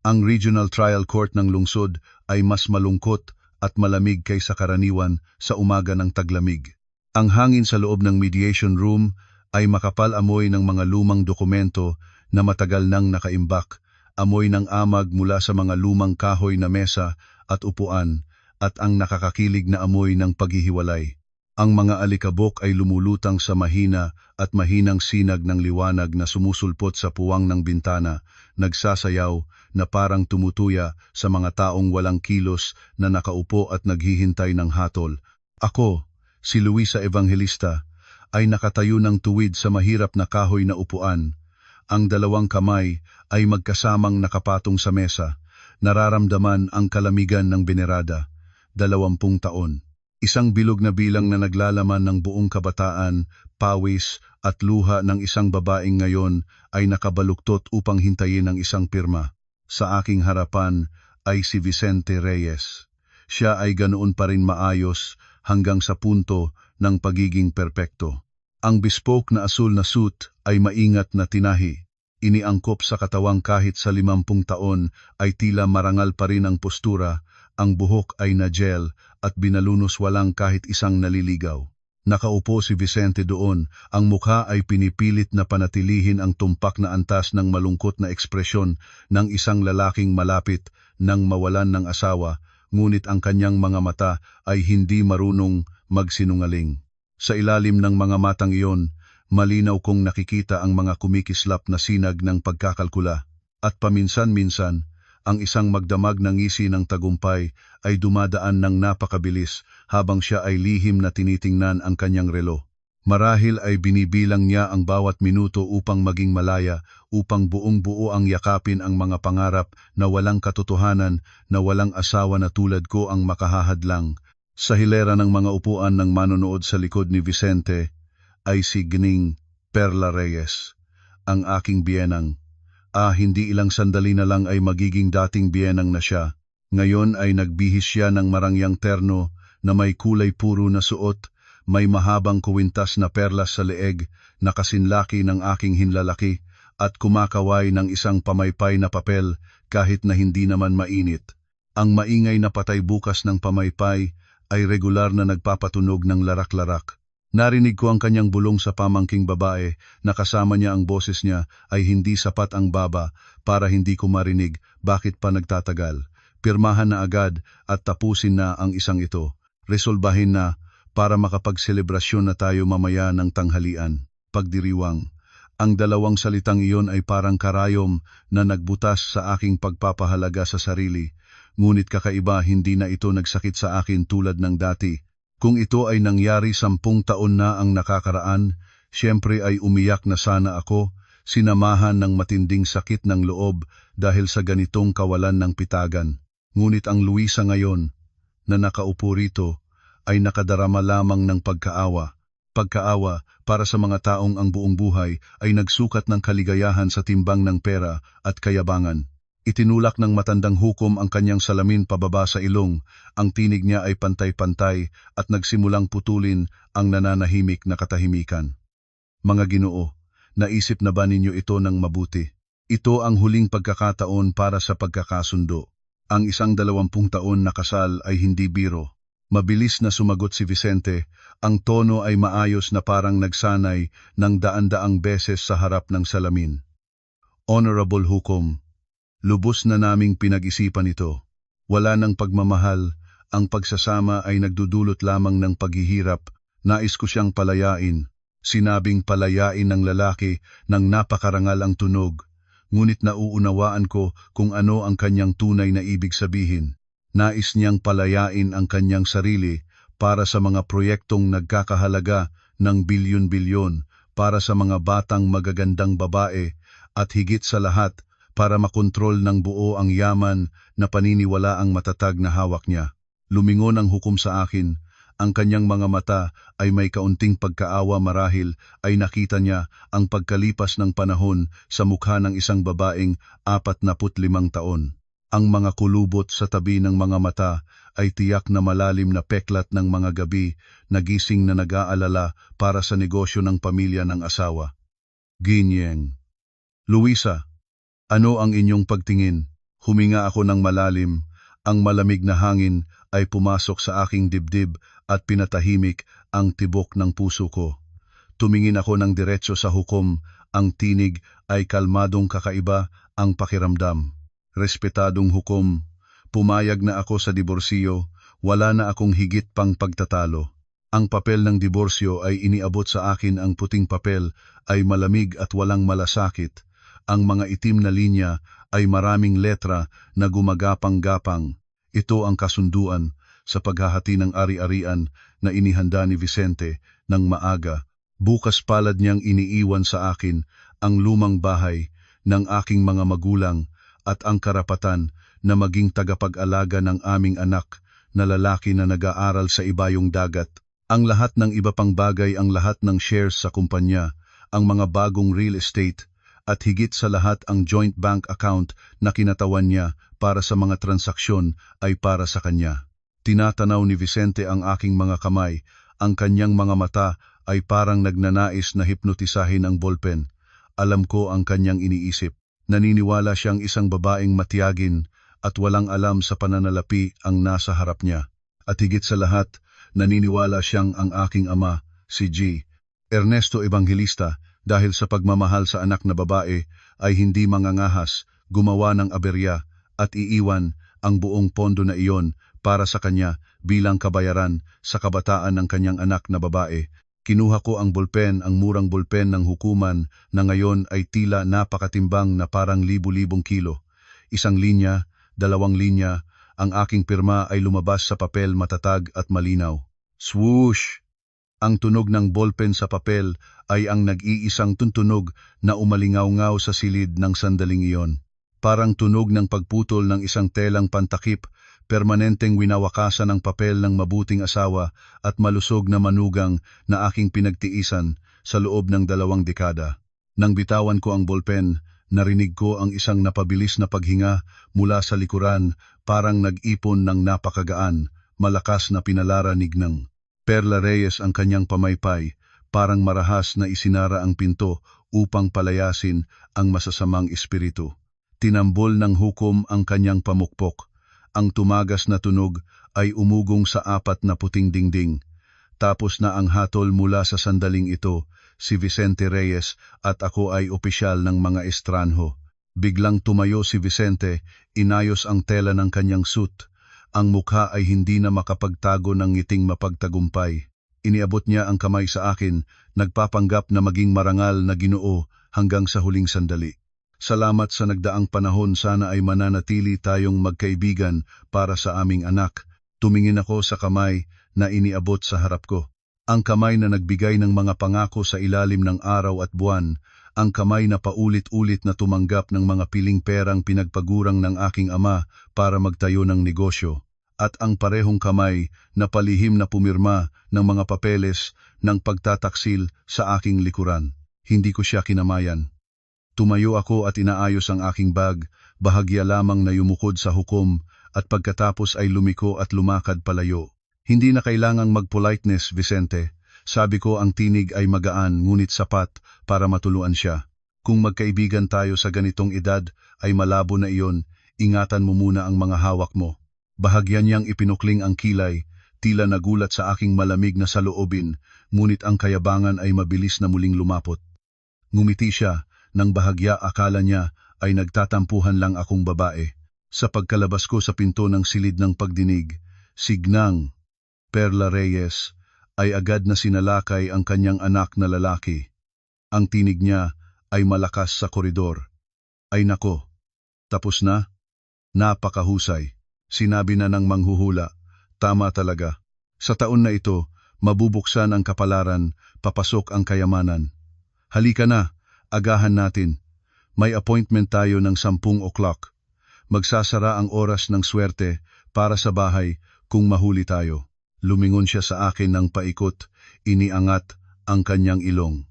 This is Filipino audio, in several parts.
Ang Regional Trial Court ng lungsod ay mas malungkot at malamig kaysa karaniwan sa umaga ng taglamig. Ang hangin sa loob ng mediation room ay makapal amoy ng mga lumang dokumento na matagal nang nakaimbak, amoy ng amag mula sa mga lumang kahoy na mesa at upuan, at ang nakakakilig na amoy ng paghihiwalay. Ang mga alikabok ay lumulutang sa mahina at mahinang sinag ng liwanag na sumusulpot sa puwang ng bintana, nagsasayaw na parang tumutuya sa mga taong walang kilos na nakaupo at naghihintay ng hatol. Ako, si Luisa Evangelista, ay nakatayo ng tuwid sa mahirap na kahoy na upuan. Ang dalawang kamay ay magkasamang nakapatong sa mesa. Nararamdaman ang kalamigan ng Benerada, 20 taon. Isang bilog na bilang na naglalaman ng buong kabataan, pawis at luha ng isang babaeng ngayon ay nakabaluktot upang hintayin ang isang pirma. Sa aking harapan ay si Vicente Reyes. Siya ay ganoon pa rin maayos hanggang sa punto ng pagiging perpekto. Ang bespoke na asul na suit ay maingat na tinahi. Iniangkop sa katawang kahit sa 50 taon ay tila marangal pa rin ang postura, ang buhok ay na-gel at binalunos walang kahit isang naliligaw. Nakaupo si Vicente doon, ang mukha ay pinipilit na panatilihin ang tumpak na antas ng malungkot na ekspresyon ng isang lalaking malapit nang mawalan ng asawa, ngunit ang kanyang mga mata ay hindi marunong magsinungaling. Sa ilalim ng mga matang iyon, malinaw kong nakikita ang mga kumikislap na sinag ng pagkakalkula, at paminsan-minsan, ang isang magdamag na ngisi ng tagumpay ay dumadaan ng napakabilis habang siya ay lihim na tinitingnan ang kanyang relo. Marahil ay binibilang niya ang bawat minuto upang maging malaya, upang buong-buo ang yakapin ang mga pangarap na walang katotohanan, na walang asawa na tulad ko ang makahahadlang. Sa hilera ng mga upuan ng manonood sa likod ni Vicente ay si Gning Perla Reyes, ang aking biyenang. Hindi ilang sandali na lang ay magiging dating biyenang na siya. Ngayon ay nagbihis siya ng marangyang terno na may kulay puro na suot, may mahabang kuwintas na perlas sa leeg, na kasinlaki ng aking hinlalaki, at kumakaway ng isang pamaypay na papel kahit na hindi naman mainit. Ang maingay na patay bukas ng pamaypay ay regular na nagpapatunog ng larak-larak. Narinig ko ang kanyang bulong sa pamangking babae na kasama niya ang boses niya ay hindi sapat ang baba para hindi ko marinig, bakit pa nagtatagal. Pirmahan na agad at tapusin na ang isang ito. Resolbahin na para makapagselebrasyon na tayo mamaya ng tanghalian. Pagdiriwang. Ang dalawang salitang iyon ay parang karayom na nagbutas sa aking pagpapahalaga sa sarili. Ngunit kakaiba, hindi na ito nagsakit sa akin tulad ng dati. Kung ito ay nangyari 10 taon na ang nakakaraan, siyempre ay umiyak na sana ako, sinamahan ng matinding sakit ng loob dahil sa ganitong kawalan ng pitagan. Ngunit ang Luisa ngayon, na nakaupo rito, ay nakadarama lamang ng pagkaawa. Pagkaawa para sa mga taong ang buong buhay ay nagsukat ng kaligayahan sa timbang ng pera at kayabangan. Itinulak ng matandang hukom ang kanyang salamin pababa sa ilong, ang tinig niya ay pantay-pantay at nagsimulang putulin ang nananahimik na katahimikan. Mga Ginoo, naisip na ba ninyo ito ng mabuti? Ito ang huling pagkakataon para sa pagkakasundo. Ang 120 taon na kasal ay hindi biro. Mabilis na sumagot si Vicente, ang tono ay maayos na parang nagsanay ng daan-daang beses sa harap ng salamin. Honorable Hukom, lubos na naming pinag-isipan ito. Wala ng pagmamahal, ang pagsasama ay nagdudulot lamang ng paghihirap. Nais ko siyang palayain. Sinabing palayain ng lalaki ng napakarangal ang tunog. Ngunit nauunawaan ko kung ano ang kanyang tunay na ibig sabihin. Nais niyang palayain ang kanyang sarili para sa mga proyektong nagkakahalaga ng bilyon-bilyon, para sa mga batang magagandang babae, at higit sa lahat, para makontrol ng buo ang yaman na paniniwala ang matatag na hawak niya. Lumingon ang hukom sa akin. Ang kanyang mga mata ay may kaunting pagkaawa, marahil ay nakita niya ang pagkalipas ng panahon sa mukha ng isang babaeng 45 taon. Ang mga kulubot sa tabi ng mga mata ay tiyak na malalim na peklat ng mga gabi, nagising na nag-aalala para sa negosyo ng pamilya ng asawa. Ginyeng. Luisa, ano ang inyong pagtingin? Huminga ako ng malalim. Ang malamig na hangin ay pumasok sa aking dibdib at pinatahimik ang tibok ng puso ko. Tumingin ako ng diretso sa hukom. Ang tinig ay kalmadong kakaiba ang pakiramdam. Respetadong hukom. Pumayag na ako sa diborsiyo. Wala na akong higit pang pagtatalo. Ang papel ng diborsyo ay iniabot sa akin. Ang puting papel ay malamig at walang malasakit. Ang mga itim na linya ay maraming letra na gumagapang-gapang. Ito ang kasunduan sa paghahati ng ari-arian na inihanda ni Vicente ng maaga. Bukas palad niyang iniiwan sa akin ang lumang bahay ng aking mga magulang at ang karapatan na maging tagapag-alaga ng aming anak na lalaki na nag-aaral sa ibayong dagat. Ang lahat ng iba pang bagay, ang lahat ng shares sa kumpanya, ang mga bagong real estate, at higit sa lahat ang joint bank account na kinatawan niya para sa mga transaksyon ay para sa kanya. Tinatanaw ni Vicente ang aking mga kamay, ang kanyang mga mata ay parang nagnanais na hipnotisahin ang ballpen. Alam ko ang kanyang iniisip. Naniniwala siyang isang babaeng matiyagin at walang alam sa pananalapi ang nasa harap niya. At higit sa lahat, naniniwala siyang ang aking ama, si G. Ernesto Evangelista, dahil sa pagmamahal sa anak na babae, ay hindi mangangahas, gumawa ng aberya, at iiwan ang buong pondo na iyon para sa kanya bilang kabayaran sa kabataan ng kanyang anak na babae. Kinuha ko ang bulpen, ang murang bulpen ng hukuman na ngayon ay tila napakatimbang na parang libu-libong kilo. Isang linya, 2 linya, ang aking pirma ay lumabas sa papel matatag at malinaw. Swoosh! Ang tunog ng ballpen sa papel ay ang nag-iisang tuntunog na umalingaw-ngaw sa silid ng sandaling iyon. Parang tunog ng pagputol ng isang telang pantakip, permanenteng winawakasan ang papel ng mabuting asawa at malusog na manugang na aking pinagtiisan sa loob ng 2 dekada. Nang bitawan ko ang ballpen, narinig ko ang isang napabilis na paghinga mula sa likuran, parang nag-ipon ng napakagaan, malakas na pinalaranig ng Perla Reyes ang kanyang pamaypay, parang marahas na isinara ang pinto upang palayasin ang masasamang espiritu. Tinambol ng hukom ang kanyang pamukpok. Ang tumagas na tunog ay umugong sa 4 na puting dingding. Tapos na ang hatol mula sa sandaling ito, si Vicente Reyes at ako ay opisyal ng mga estranho. Biglang tumayo si Vicente, inayos ang tela ng kanyang suit. Ang mukha ay hindi na makapagtago ng ngiting mapagtagumpay. Iniabot niya ang kamay sa akin, nagpapanggap na maging marangal na Ginoo hanggang sa huling sandali. Salamat sa nagdaang panahon, sana ay mananatili tayong magkaibigan para sa aming anak. Tumingin ako sa kamay na iniabot sa harap ko. Ang kamay na nagbigay ng mga pangako sa ilalim ng araw at buwan. Ang kamay na paulit-ulit na tumanggap ng mga piling perang pinagpagurang ng aking ama para magtayo ng negosyo. At ang parehong kamay na palihim na pumirma ng mga papeles ng pagtataksil sa aking likuran. Hindi ko siya kinamayan. Tumayo ako at inaayos ang aking bag, bahagya lamang na yumukod sa hukom at pagkatapos ay lumiko at lumakad palayo. Hindi na kailangang mag-politeness, Vicente. Sabi ko, ang tinig ay magaan ngunit sapat para matuluan siya. Kung magkaibigan tayo sa ganitong edad ay malabo na iyon, ingatan mo muna ang mga hawak mo. Bahagyan niyang ipinukling ang kilay, tila nagulat sa aking malamig na saloobin, ngunit ang kayabangan ay mabilis na muling lumapot. Ngumiti siya. Nang bahagya akala niya ay nagtatampuhan lang akong babae. Sa pagkalabas ko sa pinto ng silid ng pagdinig, Signang, Perla Reyes, ay agad na sinalakay ang kanyang anak na lalaki. Ang tinig niya ay malakas sa koridor. Ay nako, tapos na? Napakahusay. Sinabi na ng manghuhula, tama talaga. Sa taon na ito, mabubuksan ang kapalaran, papasok ang kayamanan. Halika na. Agahan natin. May appointment tayo ng 10 o'clock. Magsasara ang oras ng swerte para sa bahay kung mahuli tayo. Lumingon siya sa akin ng paikot, iniangat ang kanyang ilong.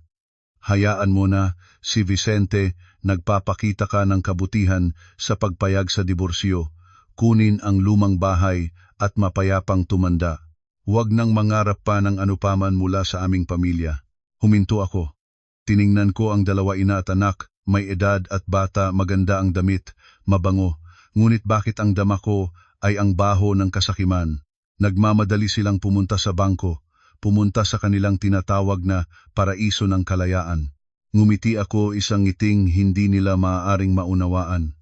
Hayaan mo na, si Vicente, nagpapakita ka ng kabutihan sa pagpayag sa diborsyo. Kunin ang lumang bahay at mapayapang tumanda. Huwag nang mangarap pa ng anupaman mula sa aming pamilya. Huminto ako. Tiningnan ko ang 2 ina at anak, may edad at bata, maganda ang damit, mabango, Ngunit bakit ang dama ko ay ang baho ng kasakiman? Nagmamadali silang pumunta sa bangko, pumunta sa kanilang tinatawag na paraiso ng kalayaan. Ngumiti ako, isang ngiting hindi nila maaaring maunawaan.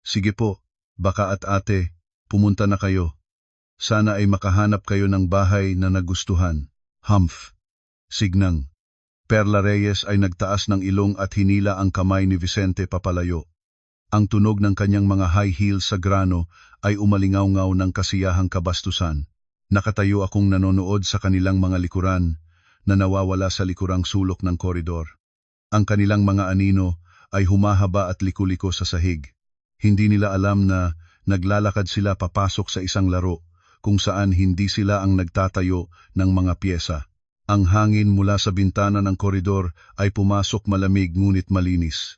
Sige po, baka at ate, pumunta na kayo. Sana ay makahanap kayo ng bahay na nagustuhan. Humph. Signang. Perla Reyes ay nagtaas ng ilong at hinila ang kamay ni Vicente papalayo. Ang tunog ng kanyang mga high heels sa grano ay umalingaw-ngaw ng kasiyahang kabastusan. Nakatayo akong nanonood sa kanilang mga likuran na nawawala sa likurang sulok ng koridor. Ang kanilang mga anino ay humahaba at liko-liko sa sahig. Hindi nila alam na naglalakad sila papasok sa isang laro kung saan hindi sila ang nagtatayo ng mga pyesa. Ang hangin mula sa bintana ng koridor ay pumasok malamig ngunit malinis.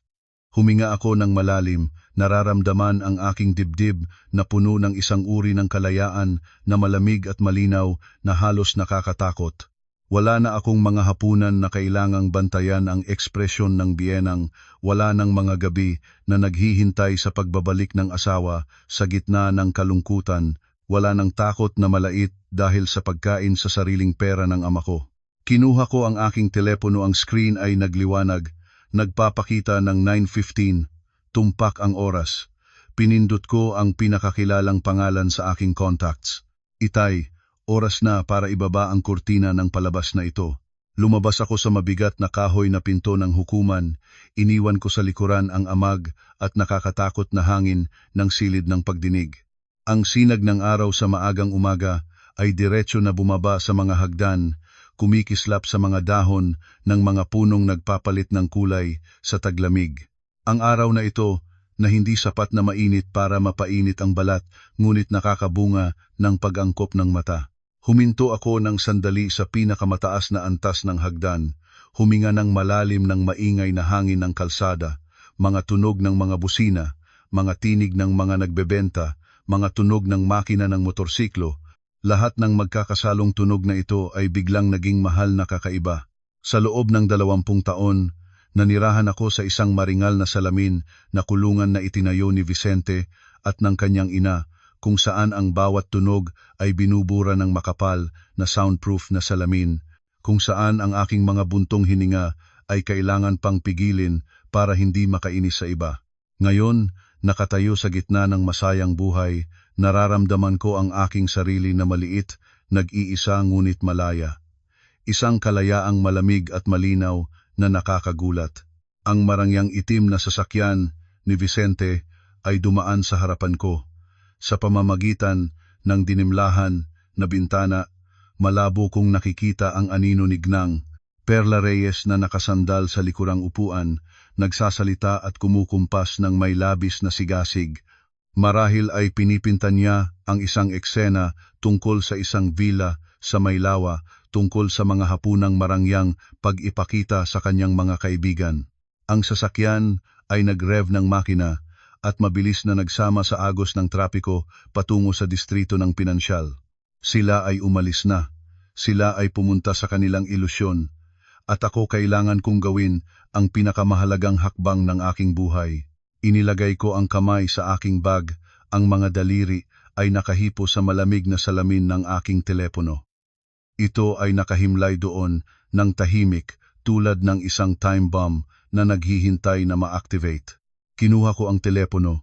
Huminga ako ng malalim, nararamdaman ang aking dibdib na puno ng isang uri ng kalayaan na malamig at malinaw na halos nakakatakot. Wala na akong mga hapunan na kailangang bantayan ang ekspresyon ng biyenang, wala ng mga gabi na naghihintay sa pagbabalik ng asawa sa gitna ng kalungkutan, wala ng takot na malait dahil sa pagkain sa sariling pera ng ama ko. Kinuha ko ang aking telepono, ang screen ay nagliwanag, nagpapakita ng 9:15, tumpak ang oras. Pinindot ko ang pinakakilalang pangalan sa aking contacts. Itay, oras na para ibaba ang kurtina ng palabas na ito. Lumabas ako sa mabigat na kahoy na pinto ng hukuman, iniwan ko sa likuran ang amag at nakakatakot na hangin ng silid ng pagdinig. Ang sinag ng araw sa maagang umaga ay diretso na bumaba sa mga hagdan, kumikislap sa mga dahon ng mga punong nagpapalit ng kulay sa taglamig. Ang araw na ito na hindi sapat na mainit para mapainit ang balat, ngunit nakakabunga ng pag-angkop ng mata. Huminto ako ng sandali sa pinakamataas na antas ng hagdan, huminga ng malalim ng maingay na hangin ng kalsada, mga tunog ng mga busina, mga tinig ng mga nagbebenta, mga tunog ng makina ng motorsiklo. Lahat ng magkakasalong tunog na ito ay biglang naging mahal na kakaiba. Sa loob ng 20 taon, nanirahan ako sa isang maringal na salamin na kulungan na itinayo ni Vicente at ng kanyang ina, kung saan ang bawat tunog ay binubura ng makapal na soundproof na salamin, kung saan ang aking mga buntong hininga ay kailangan pang pigilin para hindi makainis sa iba. Ngayon, nakatayo sa gitna ng masayang buhay, nararamdaman ko ang aking sarili na maliit, nag-iisa ngunit malaya. Isang kalayaang malamig at malinaw na nakakagulat. Ang marangyang itim na sasakyan ni Vicente ay dumaan sa harapan ko. Sa pamamagitan ng dinimlahan na bintana, malabo kong nakikita ang anino ni Gnang, Perla Reyes na nakasandal sa likurang upuan, nagsasalita at kumukumpas ng may labis na sigasig. Marahil ay pinipinta niya ang isang eksena tungkol sa isang villa sa Maylawa, tungkol sa mga hapunang marangyang pag-ipakita sa kanyang mga kaibigan. Ang sasakyan ay nag-rev ng makina at mabilis na nagsama sa agos ng trapiko patungo sa distrito ng pinansyal. Sila ay umalis na. Sila ay pumunta sa kanilang ilusyon. At ako kailangan kong gawin ang pinakamahalagang hakbang ng aking buhay. Inilagay ko ang kamay sa aking bag, ang mga daliri ay nakahipo sa malamig na salamin ng aking telepono. Ito ay nakahimlay doon ng tahimik tulad ng isang time bomb na naghihintay na ma-activate. Kinuha ko ang telepono.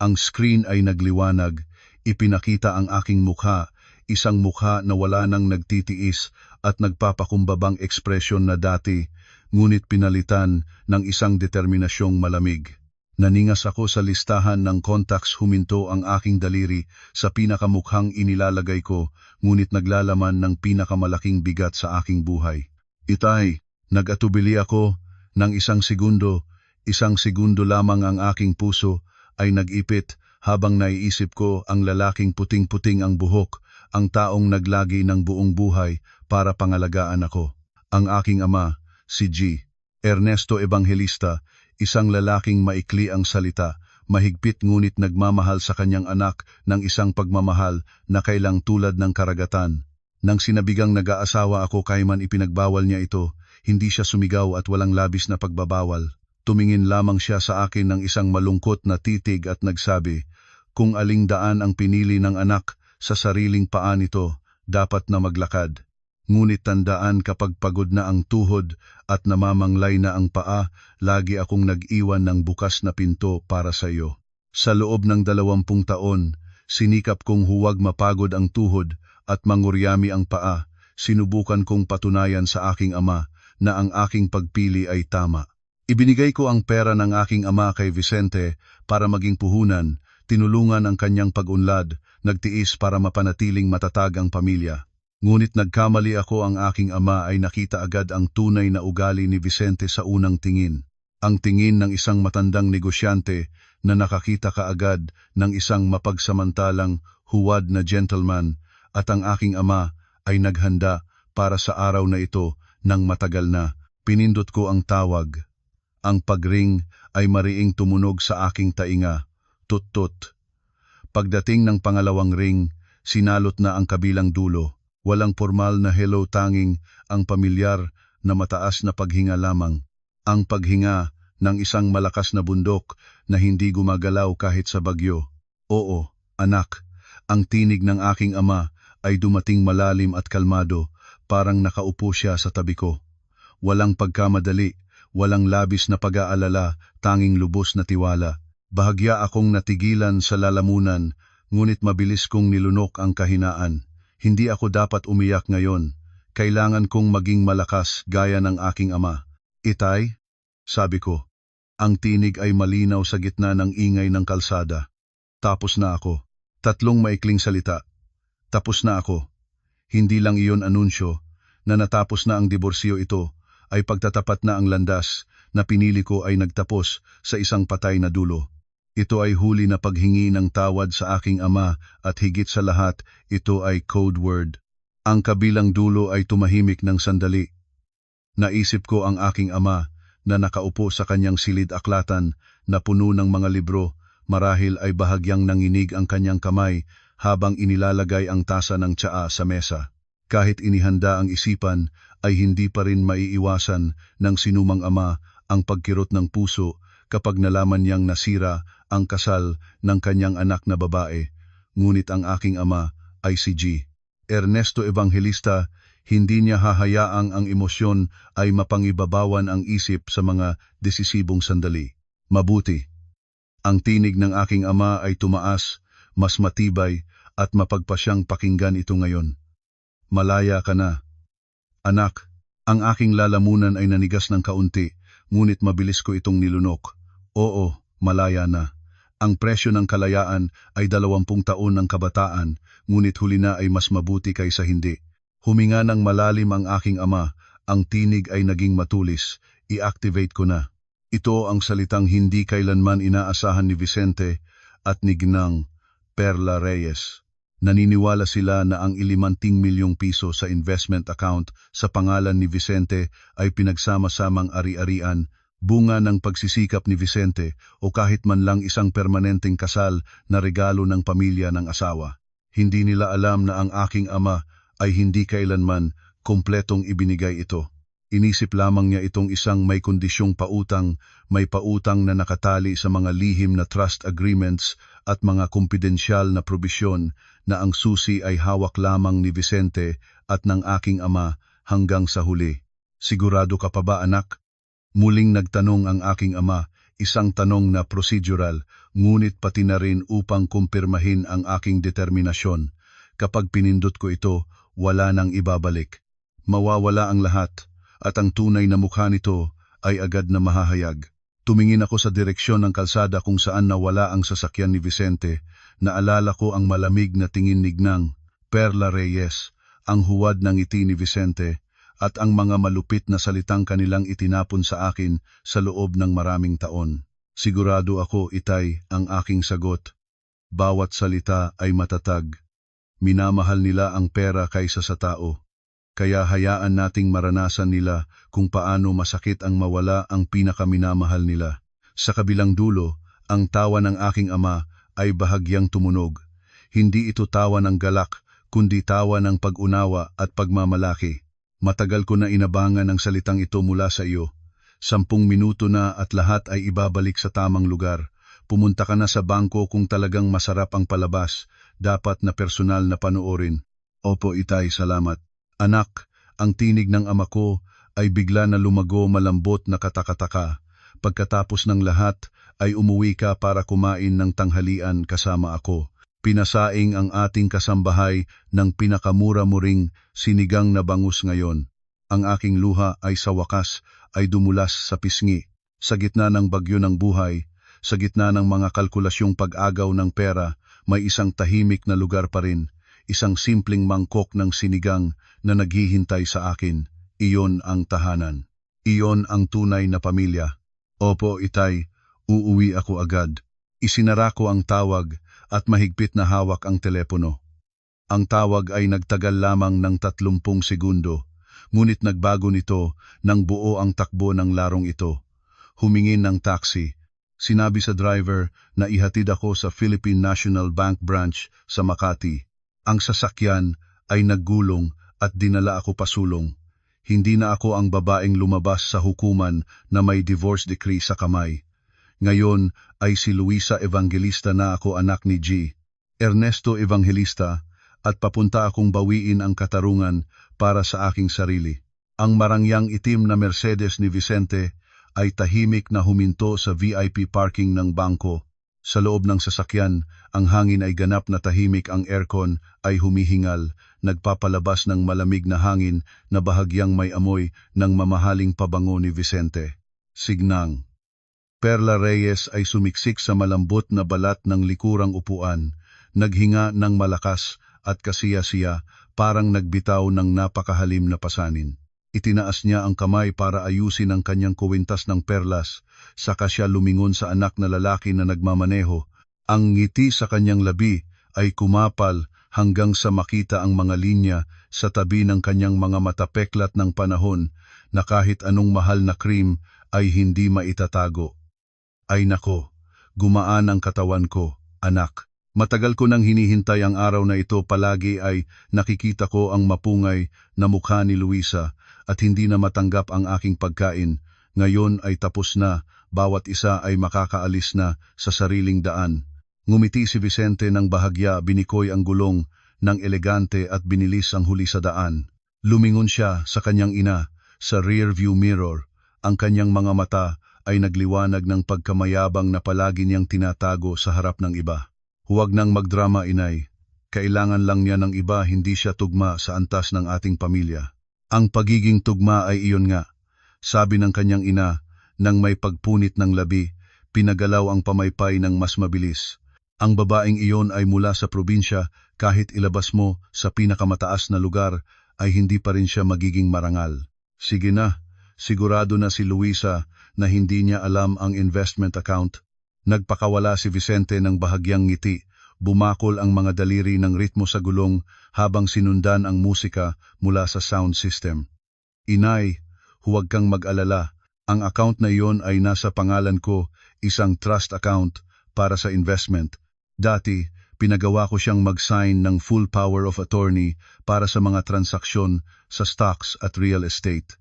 Ang screen ay nagliwanag, ipinakita ang aking mukha, isang mukha na wala nang nagtitiis at nagpapakumbabang ekspresyon na dati, ngunit pinalitan ng isang determinasyong malamig. Naningas ako sa listahan ng contacts, huminto ang aking daliri sa pinakamukhang inilalagay ko, ngunit naglalaman ng pinakamalaking bigat sa aking buhay. Itay, nag-atubili ako ng isang segundo lamang ang aking puso ay nag-ipit habang naiisip ko ang lalaking puting-puting ang buhok, ang taong naglagi ng buong buhay para pangalagaan ako. Ang aking ama, si G. Ernesto Evangelista, isang lalaking maikli ang salita, mahigpit ngunit nagmamahal sa kanyang anak ng isang pagmamahal na kailang tulad ng karagatan. Nang sinabigang nag-aasawa ako kayman ipinagbawal niya ito, hindi siya sumigaw at walang labis na pagbabawal. Tumingin lamang siya sa akin ng isang malungkot na titig at nagsabi, kung aling daan ang pinili ng anak sa sariling paa nito, dapat na maglakad. Ngunit tandaan kapag pagod na ang tuhod at namamanglay na ang paa, lagi akong nag-iwan ng bukas na pinto para sa iyo. Sa loob ng 20 taon, sinikap kong huwag mapagod ang tuhod at manguryami ang paa. Sinubukan kong patunayan sa aking ama na ang aking pagpili ay tama. Ibinigay ko ang pera ng aking ama kay Vicente para maging puhunan, tinulungan ang kanyang pag-unlad, nagtiis para mapanatiling matatag ang pamilya. Ngunit nagkamali ako, ang aking ama ay nakita agad ang tunay na ugali ni Vicente sa unang tingin. Ang tingin ng isang matandang negosyante na nakakita kaagad ng isang mapagsamantalang huwad na gentleman, at ang aking ama ay naghanda para sa araw na ito nang matagal na. Pinindot ko ang tawag. Ang pagring ay mariing tumunog sa aking tainga. Tut-tut. Pagdating ng pangalawang ring, sinalot na ang kabilang dulo. Walang formal na hello, tanging ang pamilyar na mataas na paghinga lamang. Ang paghinga ng isang malakas na bundok na hindi gumagalaw kahit sa bagyo. Oo, anak, ang tinig ng aking ama ay dumating malalim at kalmado, parang nakaupo siya sa tabi ko. Walang pagkamadali, walang labis na pag-aalala, tanging lubos na tiwala. Bahagya akong natigilan sa lalamunan, ngunit mabilis kong nilunok ang kahinaan. Hindi ako dapat umiyak ngayon. Kailangan kong maging malakas gaya ng aking ama. Itay, sabi ko. Ang tinig ay malinaw sa gitna ng ingay ng kalsada. Tapos na ako. 3 maikling salita. Tapos na ako. Hindi lang iyon anunsyo na natapos na ang diborsyo. Ito ay pagtatapat na ang landas na pinili ko ay nagtapos sa isang patay na dulo. Ito ay huli na paghingi ng tawad sa aking ama, at higit sa lahat, ito ay code word. Ang kabilang dulo ay tumahimik ng sandali. Naisip ko ang aking ama na nakaupo sa kanyang silid-aklatan na puno ng mga libro, marahil ay bahagyang nanginig ang kanyang kamay habang inilalagay ang tasa ng tsaa sa mesa. Kahit inihanda ang isipan, ay hindi pa rin maiiwasan ng sinumang ama ang pagkirot ng puso kapag nalaman niyang nasira ang kasal ng kanyang anak na babae. Ngunit ang aking ama ay si G. Ernesto Evangelista. Hindi niya hahayaang ang emosyon ay mapangibabawan ang isip sa mga desisibong sandali. Mabuti. Ang tinig ng aking ama ay tumaas, mas matibay, at mapagpasyang pakinggan ito ngayon. Malaya ka na. Anak, ang aking lalamunan ay nanigas ng kaunti, ngunit mabilis ko itong nilunok. Oo, malaya na. Ang presyo ng kalayaan ay 20 taon ng kabataan, ngunit huli na ay mas mabuti kaysa hindi. Huminga ng malalim ang aking ama, ang tinig ay naging matulis. I-activate ko na. Ito ang salitang hindi kailanman inaasahan ni Vicente at ni Ginang, Perla Reyes. Naniniwala sila na ang 50 milyong piso sa investment account sa pangalan ni Vicente ay pinagsama-samang ari-arian, bunga ng pagsisikap ni Vicente, o kahit man lang isang permanenteng kasal na regalo ng pamilya ng asawa. Hindi nila alam na ang aking ama ay hindi kailanman kompletong ibinigay ito. Inisip lamang niya itong isang may kondisyong pautang, may pautang na nakatali sa mga lihim na trust agreements at mga kumpidensyal na probisyon, na ang susi ay hawak lamang ni Vicente at ng aking ama hanggang sa huli. Sigurado ka pa ba, anak? Muling nagtanong ang aking ama, isang tanong na procedural, ngunit pati na rin upang kumpirmahin ang aking determinasyon. Kapag pinindot ko ito, wala nang ibabalik. Mawawala ang lahat, at ang tunay na mukha nito ay agad na mahahayag. Tumingin ako sa direksyon ng kalsada kung saan nawala ang sasakyan ni Vicente. Naalala ko ang malamig na tingin ni Ginang, Perla Reyes, ang huwad ng ngiti ni Vicente, at ang mga malupit na salitang kanilang itinapon sa akin sa loob ng maraming taon. Sigurado ako, Itay, ang aking sagot. Bawat salita ay matatag. Minamahal nila ang pera kaysa sa tao. Kaya hayaan nating maranasan nila kung paano masakit ang mawala ang pinakaminamahal nila. Sa kabilang dulo, ang tawa ng aking ama ay bahagyang tumunog. Hindi ito tawa ng galak, kundi tawa ng pag-unawa at pagmamalaki. Matagal ko na inabangan ang salitang ito mula sa iyo. 10 minuto na at lahat ay ibabalik sa tamang lugar. pumunta ka na sa bangko kung talagang masarap ang palabas, dapat na personal na panoorin. Opo, Itay, salamat. Anak, ang tinig ng ama ko ay bigla na lumago malambot na katakataka. Pagkatapos ng lahat, ay umuwi ka para kumain ng tanghalian kasama ako. Pinasaing ang ating kasambahay ng pinakamura-muring sinigang na bangus ngayon. Ang aking luha ay sa wakas ay dumulas sa pisngi. Sa gitna ng bagyo ng buhay, sa gitna ng mga kalkulasyong pag-agaw ng pera, may isang tahimik na lugar pa rin. Isang simpleng mangkok ng sinigang na naghihintay sa akin. Iyon ang tahanan. Iyon ang tunay na pamilya. Opo, Itay, uuwi ako agad. Isinara ko ang tawag at mahigpit na hawak ang telepono. Ang tawag ay nagtagal lamang ng 30 segundo, ngunit nagbago nito nang buo ang takbo ng larong ito. Humingin ng taxi. Sinabi sa driver na ihatid ako sa Philippine National Bank branch sa Makati. Ang sasakyan ay naggulong at dinala ako pasulong. Hindi na ako ang babaeng lumabas sa hukuman na may divorce decree sa kamay. Ngayon ay si Luisa Evangelista na ako, anak ni G. Ernesto Evangelista, at papunta akong bawiin ang katarungan para sa aking sarili. Ang marangyang itim na Mercedes ni Vicente ay tahimik na huminto sa VIP parking ng bangko. Sa loob ng sasakyan, ang hangin ay ganap na tahimik, ang aircon ay humihingal, nagpapalabas ng malamig na hangin na bahagyang may amoy ng mamahaling pabango ni Vicente. Signang. Perla Reyes ay sumiksik sa malambot na balat ng likurang upuan, naghinga ng malakas at kasiya-siya, parang nagbitaw ng napakahalim na pasanin. Itinaas niya ang kamay para ayusin ang kanyang kuwintas ng perlas, saka siya lumingon sa anak na lalaki na nagmamaneho. Ang ngiti sa kanyang labi ay kumapal hanggang sa makita ang mga linya sa tabi ng kanyang mga mata, peklat ng panahon na kahit anong mahal na cream ay hindi maitatago. Ay nako, gumaan ang katawan ko, anak. Matagal ko nang hinihintay ang araw na ito, palagi ay nakikita ko ang mapungay na mukha ni Luisa at hindi na matanggap ang aking pagkain. Ngayon ay tapos na, bawat isa ay makakaalis na sa sariling daan. Ngumiti si Vicente ng bahagya, binikoy ang gulong ng elegante at binilis ang huli sa daan. Lumingon siya sa kanyang ina sa rear view mirror. Ang kanyang mga mata ay nagliwanag ng pagkamayabang na palagi niyang tinatago sa harap ng iba. Huwag nang magdrama, inay. Kailangan lang niya ng iba, hindi siya tugma sa antas ng ating pamilya. Ang pagiging tugma ay iyon nga, sabi ng kanyang ina, nang may pagpunit ng labi, pinagalaw ang pamaypay ng mas mabilis. Ang babaeng iyon ay mula sa probinsya, kahit ilabas mo sa pinakamataas na lugar, ay hindi pa rin siya magiging marangal. Sige na, sigurado na si Luisa na hindi niya alam ang investment account. Nagpakawala si Vicente ng bahagyang ngiti, bumakol ang mga daliri ng ritmo sa gulong habang sinundan ang musika mula sa sound system. Inay, huwag kang mag-alala, ang account na iyon ay nasa pangalan ko, isang trust account para sa investment. Dati, pinagawa ko siyang mag-sign ng full power of attorney para sa mga transaksyon sa stocks at real estate.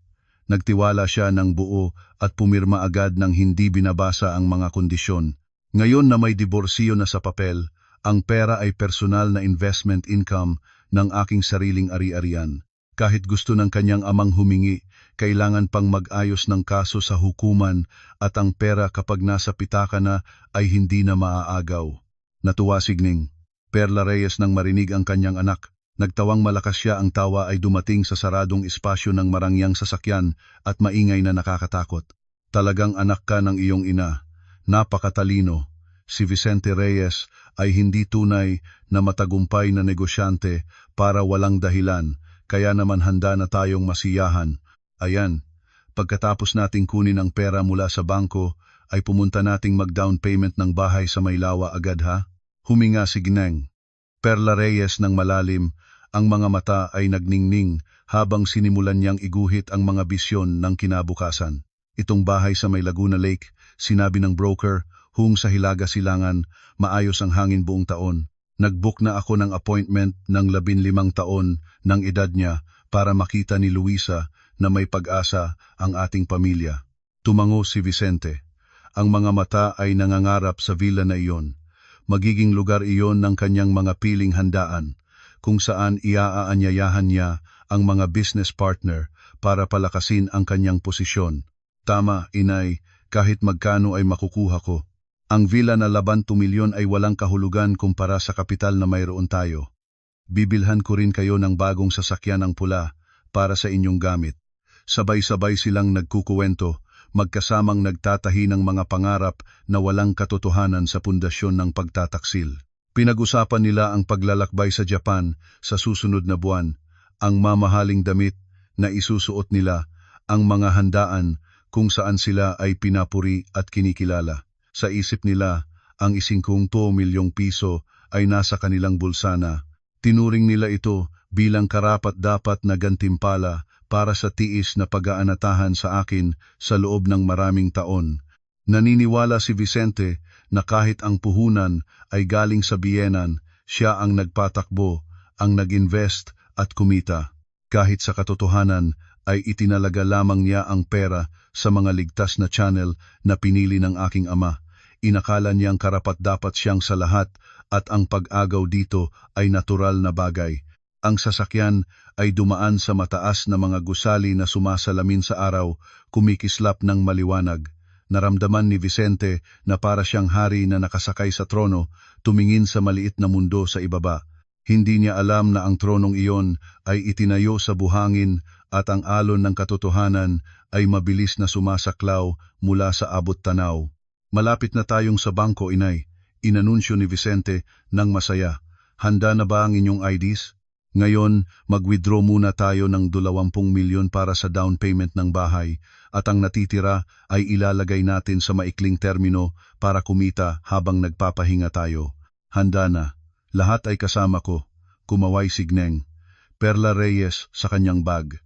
Nagtiwala siya ng buo at pumirma agad ng hindi binabasa ang mga kondisyon. Ngayon na may diborsyo na sa papel, ang pera ay personal na investment income ng aking sariling ari-arian. Kahit gusto ng kanyang amang humingi, kailangan pang mag-ayos ng kaso sa hukuman at ang pera kapag nasa pitaka na ay hindi na maaagaw. Natuwa Signing. Perla Reyes nang marinig ang kanyang anak. Nagtawang malakas siya, ang tawa ay dumating sa saradong espasyo ng marangyang sasakyan at maingay na nakakatakot. Talagang anak ka ng iyong ina. Napakatalino. Si Vicente Reyes ay hindi tunay na matagumpay na negosyante para walang dahilan, kaya naman handa na tayong masiyahan. Ayan, pagkatapos nating kunin ang pera mula sa bangko, ay pumunta nating mag-down payment ng bahay sa Maylawa agad, ha? Huminga si Gineng. Perla Reyes ng malalim, ang mga mata ay nagningning habang sinimulan niyang iguhit ang mga bisyon ng kinabukasan. Itong bahay sa may Laguna Lake, sinabi ng broker, hung sa Hilaga Silangan, maayos ang hangin buong taon. Nag-book na ako ng appointment ng 15 taon ng edad niya para makita ni Luisa na may pag-asa ang ating pamilya. Tumango si Vicente. ang mga mata ay nangangarap sa villa na iyon. Magiging lugar iyon ng kanyang mga piling handaan, kung saan iaanyayahan niya ang mga business partner para palakasin ang kanyang posisyon. Tama, inay, kahit magkano ay makukuha ko. Ang villa na laban 2 milyon ay walang kahulugan kumpara sa kapital na mayroon tayo. Bibilhan ko rin kayo ng bagong sasakyan ng pula para sa inyong gamit. Sabay-sabay silang nagkukuwento, magkasamang nagtatahi ng mga pangarap na walang katotohanan sa pundasyon ng pagtataksil. Pinag-usapan nila ang paglalakbay sa Japan sa susunod na buwan, ang mamahaling damit na isusuot nila, ang mga handaan kung saan sila ay pinapuri at kinikilala. Sa isip nila, ang 50 milyong piso ay nasa kanilang bulsa na. Tinuring nila ito bilang karapat-dapat na gantimpala para sa tiis na pag-aanatahan sa akin sa loob ng maraming taon. Naniniwala si Vicente na kahit ang puhunan ay galing sa biyenan, siya ang nagpatakbo, ang nag-invest at kumita. Kahit sa katotohanan ay itinalaga lamang niya ang pera sa mga ligtas na channel na pinili ng aking ama. Inakala niyang karapat-dapat siyang sa lahat at ang pag-agaw dito ay natural na bagay. Ang sasakyan ay dumaan sa mataas na mga gusali na sumasalamin sa araw, kumikislap ng maliwanag. Naramdaman ni Vicente na para siyang hari na nakasakay sa trono, tumingin sa maliit na mundo sa ibaba. Hindi niya alam na ang tronong iyon ay itinayo sa buhangin at ang alon ng katotohanan ay mabilis na sumasaklaw mula sa abot tanaw. Malapit na tayong sa bangko, inay. Inanunsyo ni Vicente ng masaya. Handa na ba ang inyong IDs? Ngayon, mag-withdraw muna tayo ng 20 milyon para sa down payment ng bahay at ang natitira ay ilalagay natin sa maikling termino para kumita habang nagpapahinga tayo. Handa na. Lahat ay kasama ko. Kumaway si Gneng. Perla Reyes sa kanyang bag.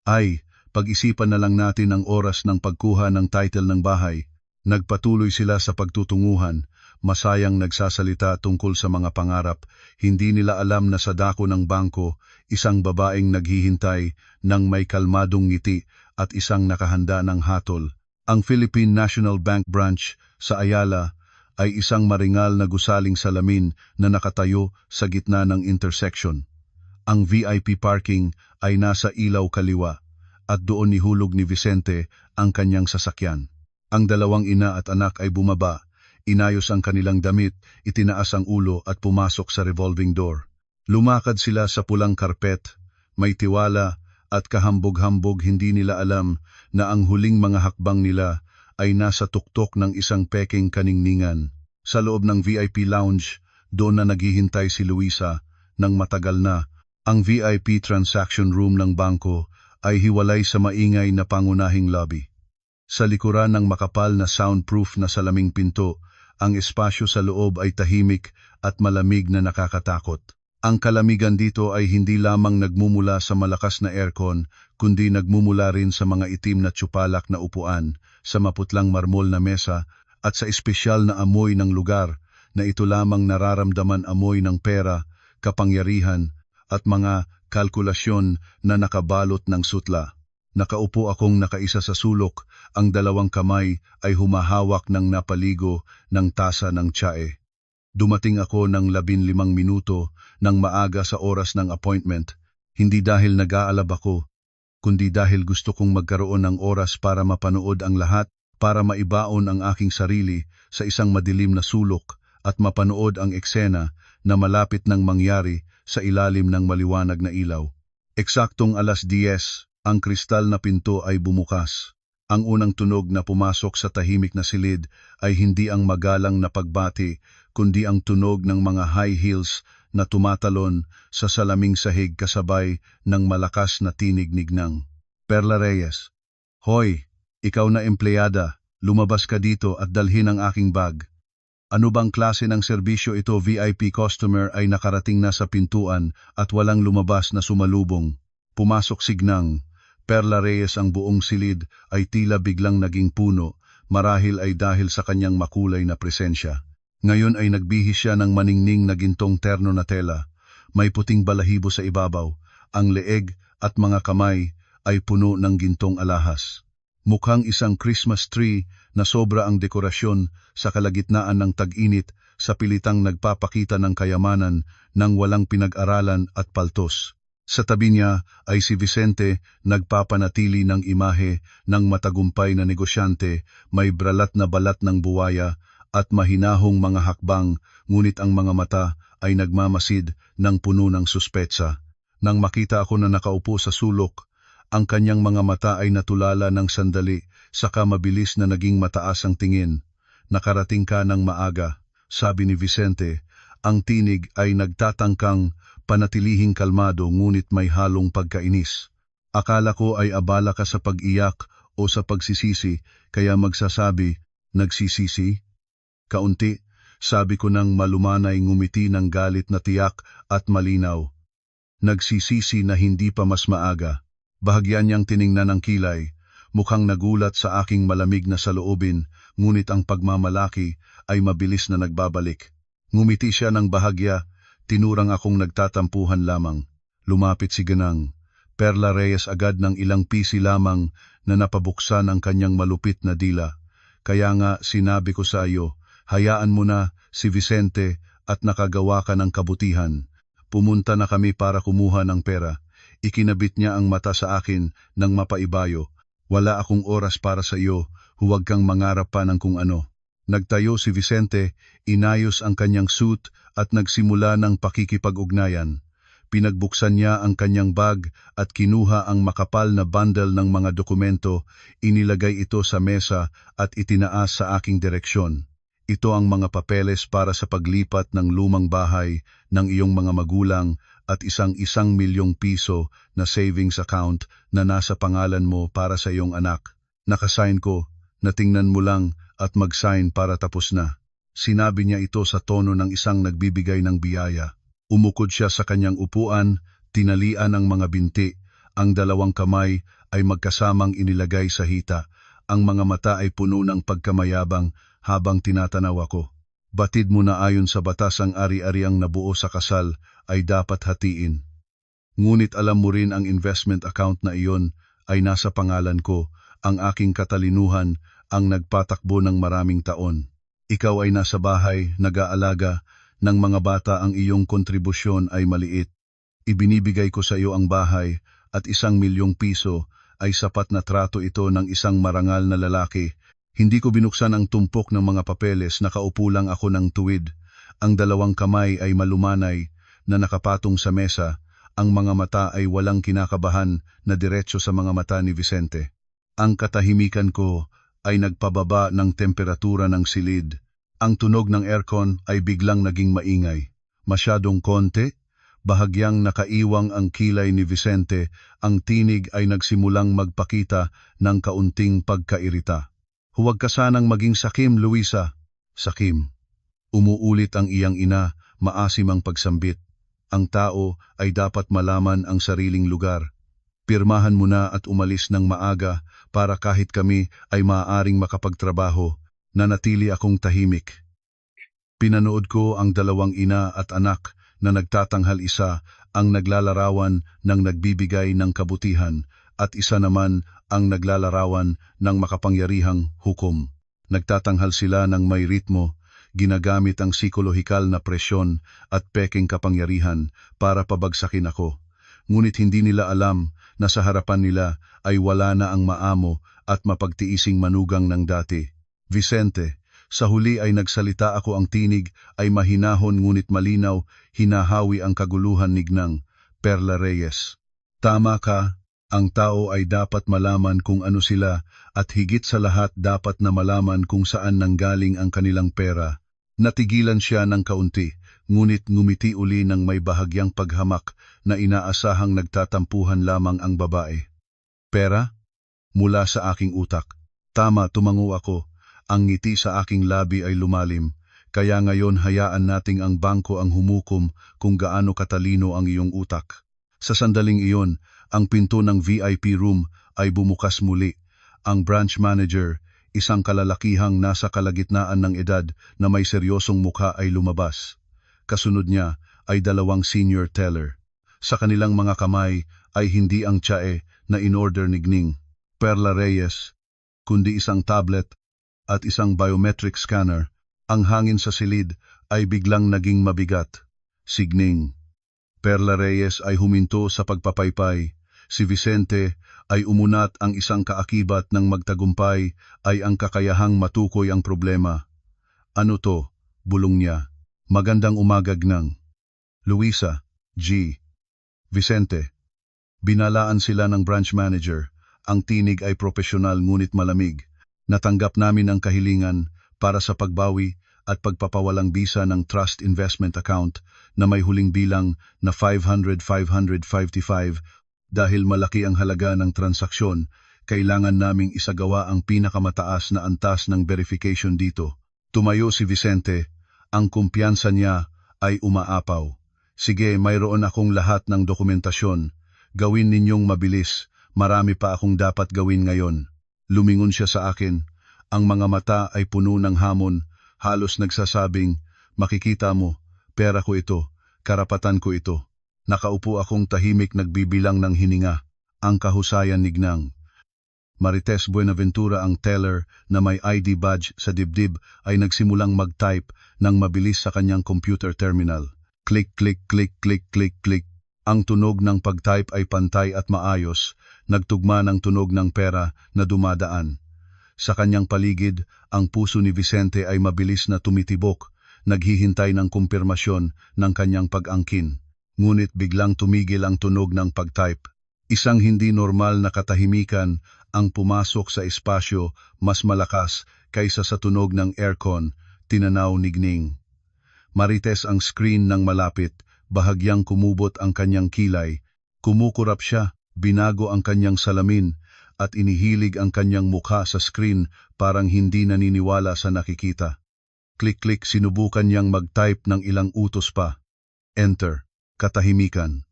Ay, pag-isipan na lang natin ang oras ng pagkuha ng title ng bahay. Nagpatuloy sila sa pagtutunguhan, masayang nagsasalita tungkol sa mga pangarap. Hindi nila alam na sa dako ng bangko, isang babaeng naghihintay ng may kalmadong ngiti at isang nakahanda ng hatol. Ang Philippine National Bank Branch sa Ayala ay isang maringal na gusaling salamin na nakatayo sa gitna ng intersection. Ang VIP parking ay nasa ilaw kaliwa at doon nihulog ni Vicente ang kanyang sasakyan. Ang dalawang ina at anak ay bumaba, inayos ang kanilang damit, itinaas ang ulo at pumasok sa revolving door. Lumakad sila sa pulang karpet, may tiwala at kahambog-hambog. Hindi nila alam na ang huling mga hakbang nila ay nasa tuktok ng isang peking kaningningan. Sa loob ng VIP lounge, doon na naghihintay si Luisa nang matagal na. Ang VIP transaction room ng bangko ay hiwalay sa maingay na pangunahing lobby. Sa likuran ng makapal na soundproof na salaming pinto, ang espasyo sa loob ay tahimik at malamig na nakakatakot. Ang kalamigan dito ay hindi lamang nagmumula sa malakas na aircon, kundi nagmumula rin sa mga itim na tsupalak na upuan, sa maputlang marmol na mesa, at sa espesyal na amoy ng lugar na ito lamang nararamdaman, amoy ng pera, kapangyarihan, at mga kalkulasyon na nakabalot ng sutla. Nakaupo akong nakaisa sa sulok, ang dalawang kamay ay humahawak ng napaligo ng tasa ng tsae. Dumating ako ng 15 minuto ng maaga sa oras ng appointment, hindi dahil nag-aalab ako, kundi dahil gusto kong magkaroon ng oras para mapanood ang lahat, para maibaon ang aking sarili sa isang madilim na sulok at mapanood ang eksena na malapit nang mangyari sa ilalim ng maliwanag na ilaw. Eksaktong 10:00, ang kristal na pinto ay bumukas. Ang unang tunog na pumasok sa tahimik na silid ay hindi ang magalang na pagbati, kundi ang tunog ng mga high heels na tumatalon sa salaming sahig kasabay ng malakas na tinig ng Perla Reyes. Hoy, ikaw na empleyada, lumabas ka dito at dalhin ang aking bag. Ano bang klase ng serbisyo ito? VIP customer ay nakarating na sa pintuan at walang lumabas na sumalubong. Pumasok si Gnang. Perla Reyes, ang buong silid ay tila biglang naging puno, marahil ay dahil sa kanyang makulay na presensya. Ngayon ay nagbihis siya ng maningning na gintong terno na tela. May puting balahibo sa ibabaw, ang leeg at mga kamay ay puno ng gintong alahas. Mukhang isang Christmas tree na sobra ang dekorasyon sa kalagitnaan ng tag-init sa pilitang nagpapakita ng kayamanan ng walang pinag-aralan at paltos. Sa tabi niya ay si Vicente nagpapanatili ng imahe ng matagumpay na negosyante, may bralat na balat ng buwaya at mahinahong mga hakbang, ngunit ang mga mata ay nagmamasid ng puno ng suspetsa. Nang makita ako na nakaupo sa sulok, ang kanyang mga mata ay natulala ng sandali, saka mabilis na naging mataas ang tingin. Nakarating ka ng maaga, sabi ni Vicente. Ang tinig ay nagtatangkang panatilihing kalmado ngunit may halong pagkainis. Akala ko ay abala ka sa pag-iyak o sa pagsisisi, kaya magsasabi, nagsisisi? Kaunti, sabi ko nang malumanay ngumiti ng galit na tiyak at malinaw. Nagsisisi na hindi pa mas maaga. Bahagyan niyang tiningnan ang kilay, mukhang nagulat sa aking malamig na saloobin, ngunit ang pagmamalaki ay mabilis na nagbabalik. Ngumiti siya ng bahagya, tinurang akong nagtatampuhan lamang. Lumapit si Ganang. Perla Reyes agad ng ilang pisi lamang na napabuksan ang kanyang malupit na dila. Kaya nga sinabi ko sa iyo, hayaan mo na si Vicente at nakagawa ka ng kabutihan. Pumunta na kami para kumuha ng pera. Ikinabit niya ang mata sa akin ng mapaibayo. Wala akong oras para sa iyo, huwag kang mangarap pa ng kung ano. Nagtayo si Vicente, inayos ang kanyang suit at nagsimula ng pakikipag-ugnayan. Pinagbuksan niya ang kanyang bag at kinuha ang makapal na bundle ng mga dokumento, inilagay ito sa mesa at itinaas sa aking direksyon. Ito ang mga papeles para sa paglipat ng lumang bahay ng iyong mga magulang at isang milyong piso na savings account na nasa pangalan mo para sa iyong anak. Nakasign ko, natingnan mo lang at mag-sign para tapos na. Sinabi niya ito sa tono ng isang nagbibigay ng biyaya. Umukod siya sa kanyang upuan, tinalian ang mga binti, ang dalawang kamay ay magkasamang inilagay sa hita, ang mga mata ay puno ng pagkamayabang habang tinatanaw ako. Batid mo na ayon sa batas ang ari-ariang nabuo sa kasal ay dapat hatiin. Ngunit alam mo rin ang investment account na iyon ay nasa pangalan ko, ang aking katalinuhan ang nagpatakbo ng maraming taon. Ikaw ay nasa bahay, nag-aalaga ng mga bata, ang iyong kontribusyon ay maliit. Ibinibigay ko sa iyo ang bahay at 1 milyong piso ay sapat na trato ito ng isang marangal na lalaki. Hindi ko binuksan ang tumpok ng mga papeles, nakaupo lang ako ng tuwid. Ang dalawang kamay ay malumanay na nakapatong sa mesa, ang mga mata ay walang kinakabahan na diretso sa mga mata ni Vicente. Ang katahimikan ko ay nagpababa ng temperatura ng silid. Ang tunog ng aircon ay biglang naging maingay. Masyadong konti, bahagyang nakaiwang ang kilay ni Vicente, ang tinig ay nagsimulang magpakita ng kaunting pagkairita. Huwag ka sanang maging sakim, Luisa. Sakim. Umuulit ang iyang ina, maasim ang pagsambit. Ang tao ay dapat malaman ang sariling lugar. Pirmahan mo na at umalis ng maaga para kahit kami ay maaaring makapagtrabaho. Nanatili akong tahimik. Pinanood ko ang dalawang ina at anak na nagtatanghal, isa ang naglalarawan ng nagbibigay ng kabutihan at isa naman ang naglalarawan ng makapangyarihang hukom. Nagtatanghal sila ng may ritmo, ginagamit ang psikolohikal na presyon at peking kapangyarihan para pabagsakin ako. Ngunit hindi nila alam na sa harapan nila ay wala na ang maamo at mapagtiising manugang ng dati. Vicente, sa huli ay nagsalita ako, ang tinig ay mahinahon ngunit malinaw, hinahawi ang kaguluhan nignang. Perla Reyes. Tama ka. Ang tao ay dapat malaman kung ano sila at higit sa lahat dapat na malaman kung saan nanggaling ang kanilang pera. Natigilan siya ng kaunti, ngunit ngumiti uli ng may bahagyang paghamak na inaasahang nagtatampuhan lamang ang babae. Pera? Mula sa aking utak. Tama, tumango ako. Ang ngiti sa aking labi ay lumalim. Kaya ngayon hayaan nating ang bangko ang humukom kung gaano katalino ang iyong utak. Sa sandaling iyon, ang pinto ng VIP room ay bumukas muli. Ang branch manager, isang kalalakihang nasa kalagitnaan ng edad na may seryosong mukha, ay lumabas. Kasunod niya ay 2 senior teller. Sa kanilang mga kamay ay hindi ang tsae na in-order ni Gning, Perla Reyes, kundi isang tablet at isang biometric scanner, ang hangin sa silid ay biglang naging mabigat. Signing. Perla Reyes ay huminto sa pagpapaypay. Si Vicente ay umunat. Ang isang kaakibat ng magtagumpay ay ang kakayahang matukoy ang problema. Ano to? Bulong niya. Magandang umaga Gnang. Luisa, G. Vicente. Binalaan sila ng branch manager. Ang tinig ay profesional ngunit malamig. Natanggap namin ang kahilingan para sa pagbawi at pagpapawalang bisa ng trust investment account na may huling bilang na 500,555. Dahil malaki ang halaga ng transaksyon, kailangan naming isagawa ang pinakamataas na antas ng verification dito. Tumayo si Vicente. Ang kumpiyansa niya ay umaapaw. Sige, mayroon akong lahat ng dokumentasyon. Gawin ninyong mabilis. Marami pa akong dapat gawin ngayon. Lumingon siya sa akin. Ang mga mata ay puno ng hamon. Halos nagsasabing, makikita mo, pera ko ito, karapatan ko ito. Nakaupo akong tahimik nagbibilang ng hininga. Ang kahusayan ni Gnang. Marites Buenaventura, ang teller na may ID badge sa dibdib, ay nagsimulang mag-type ng mabilis sa kanyang computer terminal. Click, click, click, click, click, click. Ang tunog ng pag-type ay pantay at maayos, nagtugma ng tunog ng pera na dumadaan. Sa kanyang paligid, ang puso ni Vicente ay mabilis na tumitibok, naghihintay ng kumpirmasyon ng kanyang pag-angkin. Ngunit biglang tumigil ang tunog ng pag-type. Isang hindi normal na katahimikan ang pumasok sa espasyo, mas malakas kaysa sa tunog ng aircon. Tinanaw ni Gnang. Marites ang screen ng malapit, bahagyang kumubot ang kanyang kilay. Kumukurap siya, binago ang kanyang salamin, at inihilig ang kanyang mukha sa screen parang hindi naniniwala sa nakikita. Click-click, sinubukan niyang mag-type ng ilang utos pa. Enter. Katahimikan.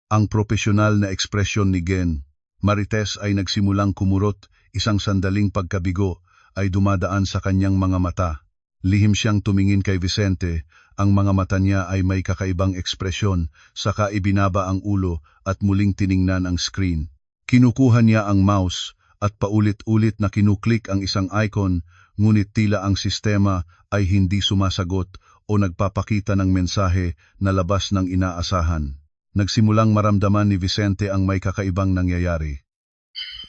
Ang profesional na ekspresyon ni Gen. Marites ay nagsimulang kumurot, isang sandaling pagkabigo ay dumadaan sa kanyang mga mata. Lihim siyang tumingin kay Vicente, ang mga mata niya ay may kakaibang ekspresyon, saka ibinaba ang ulo at muling tiningnan ang screen. Kinukuha niya ang mouse at paulit-ulit na kinuklik ang isang icon, ngunit tila ang sistema ay hindi sumasagot o nagpapakita ng mensahe na labas ng inaasahan. Nagsimulang maramdaman ni Vicente ang may kakaibang nangyayari.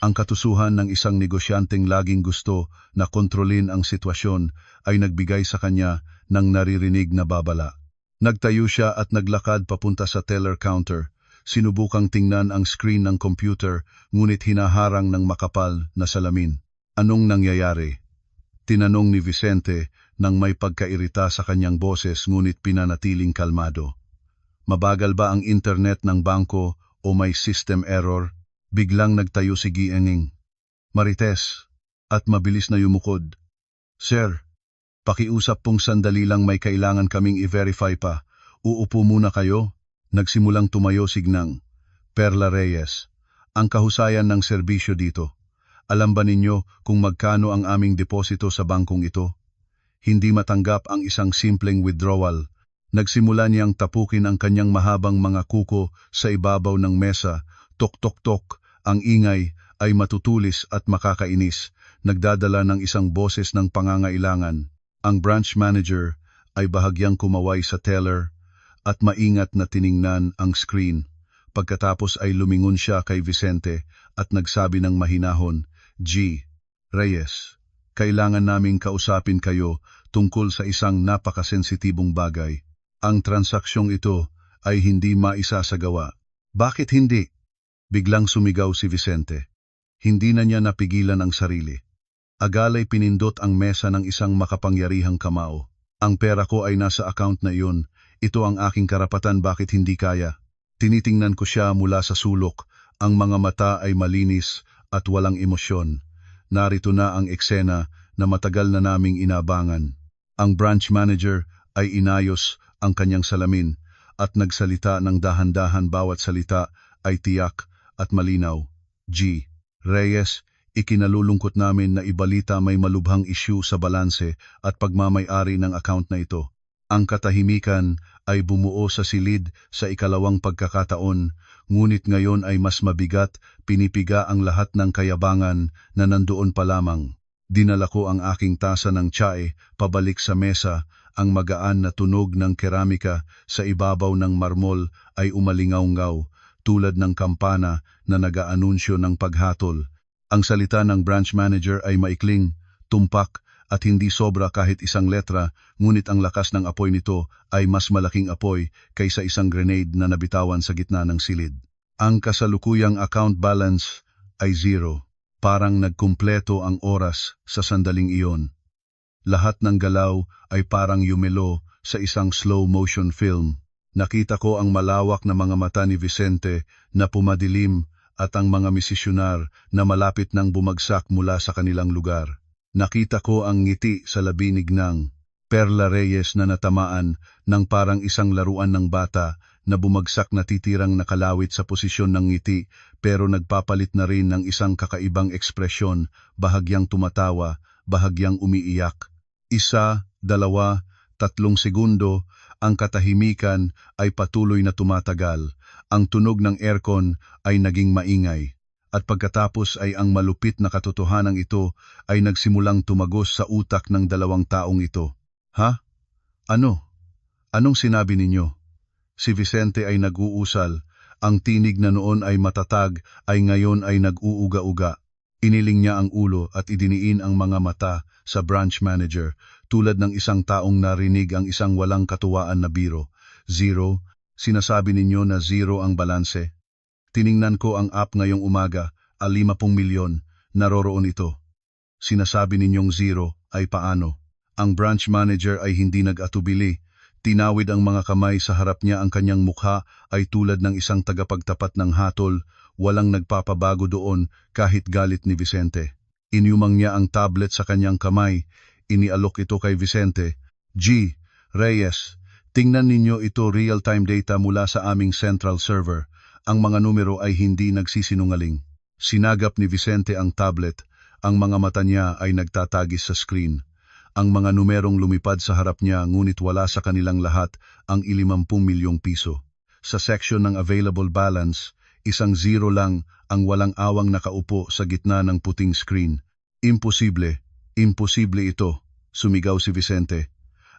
Ang katusuhan ng isang negosyanteng laging gusto na kontrolin ang sitwasyon ay nagbigay sa kanya ng naririnig na babala. Nagtayo siya at naglakad papunta sa teller counter. Sinubukang tingnan ang screen ng computer, ngunit hinaharang ng makapal na salamin. Anong nangyayari? Tinanong ni Vicente nang may pagkairita sa kanyang boses, ngunit pinanatiling kalmado. Mabagal ba ang internet ng bangko o may system error? Biglang nagtayo si Gienging. Marites, at mabilis na yumukod. Sir, pakiusap pong sandali lang, may kailangan kaming i-verify pa. Uupo muna kayo. Nagsimulang tumayo si Gnang. Perla Reyes, ang kahusayan ng serbisyo dito. Alam ba ninyo kung magkano ang aming deposito sa bangkong ito? Hindi matanggap ang isang simpleng withdrawal. Nagsimula niyang tapukin ang kanyang mahabang mga kuko sa ibabaw ng mesa. Tok-tok-tok, ang ingay ay matutulis at makakainis. Nagdadala ng isang boses ng pangangailangan. Ang branch manager ay bahagyang kumaway sa teller at maingat na tiningnan ang screen. Pagkatapos ay lumingon siya kay Vicente at nagsabi ng mahinahon, G. Reyes, kailangan naming kausapin kayo tungkol sa isang napakasensitibong bagay. Ang transaksyong ito ay hindi maisasagawa. Bakit hindi? Biglang sumigaw si Vicente. Hindi na niya napigilan ang sarili. Agalay pinindot ang mesa ng isang makapangyarihang kamao. Ang pera ko ay nasa account na iyon. Ito ang aking karapatan, bakit hindi kaya? Tinitingnan ko siya mula sa sulok. Ang mga mata ay malinis at walang emosyon. Narito na ang eksena na matagal na naming inabangan. Ang branch manager ay inayos ang kanyang salamin at nagsalita ng dahan-dahan, bawat salita ay tiyak at malinaw. G. Reyes, ikinalulungkot namin na ibalita may malubhang issue sa balanse at pagmamay-ari ng account na ito. Ang katahimikan ay bumuo sa silid sa ikalawang pagkakataon, ngunit ngayon ay mas mabigat, pinipiga ang lahat ng kayabangan na nandoon pa lamang. Dinala ko ang aking tasa ng tsae pabalik sa mesa. Ang magaan na tunog ng keramika sa ibabaw ng marmol ay umalingaw-ngaw, tulad ng kampana na nag-aanunsyo ng paghatol. Ang salita ng branch manager ay maikling, tumpak, at hindi sobra kahit isang letra, ngunit ang lakas ng apoy nito ay mas malaking apoy kaysa isang grenade na nabitawan sa gitna ng silid. Ang kasalukuyang account balance ay 0. Parang nagkumpleto ang oras sa sandaling iyon. Lahat ng galaw ay parang yumelo sa isang slow motion film. Nakita ko ang malawak na mga mata ni Vicente na pumadilim at ang mga misisyonar na malapit nang bumagsak mula sa kanilang lugar. Nakita ko ang ngiti sa labinig ng Perla Reyes na natamaan ng parang isang laruan ng bata na bumagsak na titirang nakalawit sa posisyon ng ngiti pero nagpapalit na rin ng isang kakaibang ekspresyon, bahagyang tumatawa, bahagyang umiiyak. 1, 2, 3 segundo, ang katahimikan ay patuloy na tumatagal. Ang tunog ng aircon ay naging maingay. At pagkatapos ay ang malupit na katotohanan ito ay nagsimulang tumagos sa utak ng dalawang taong ito. Ha? Ano? Anong sinabi ninyo? Si Vicente ay nag-uusal. Ang tinig na noon ay matatag ay ngayon ay nag-uuga-uga. Iniling niya ang ulo at idiniin ang mga mata sa branch manager tulad ng isang taong narinig ang isang walang katuwaan na biro. 0, sinasabi ninyo na 0 ang balanse. Tiningnan ko ang app ngayong umaga, 50 milyon, naroroon ito. Sinasabi ninyong 0 ay paano? Ang branch manager ay hindi nag-atubili. Tinawid ang mga kamay sa harap niya, ang kanyang mukha ay tulad ng isang tagapagtapat ng hatol, walang nagpapabago doon kahit galit ni Vicente. Inyumang niya ang tablet sa kanyang kamay, inialok ito kay Vicente. G. Reyes, tingnan ninyo ito, real-time data mula sa aming central server. Ang mga numero ay hindi nagsisinungaling. Sinagap ni Vicente ang tablet, ang mga mata niya ay nagtatagis sa screen. Ang mga numerong lumipad sa harap niya ngunit wala sa kanilang lahat ang 50 milyong piso. Sa section ng available balance, isang 0 lang ang walang awang nakaupo sa gitna ng puting screen. Imposible, imposible ito, sumigaw si Vicente.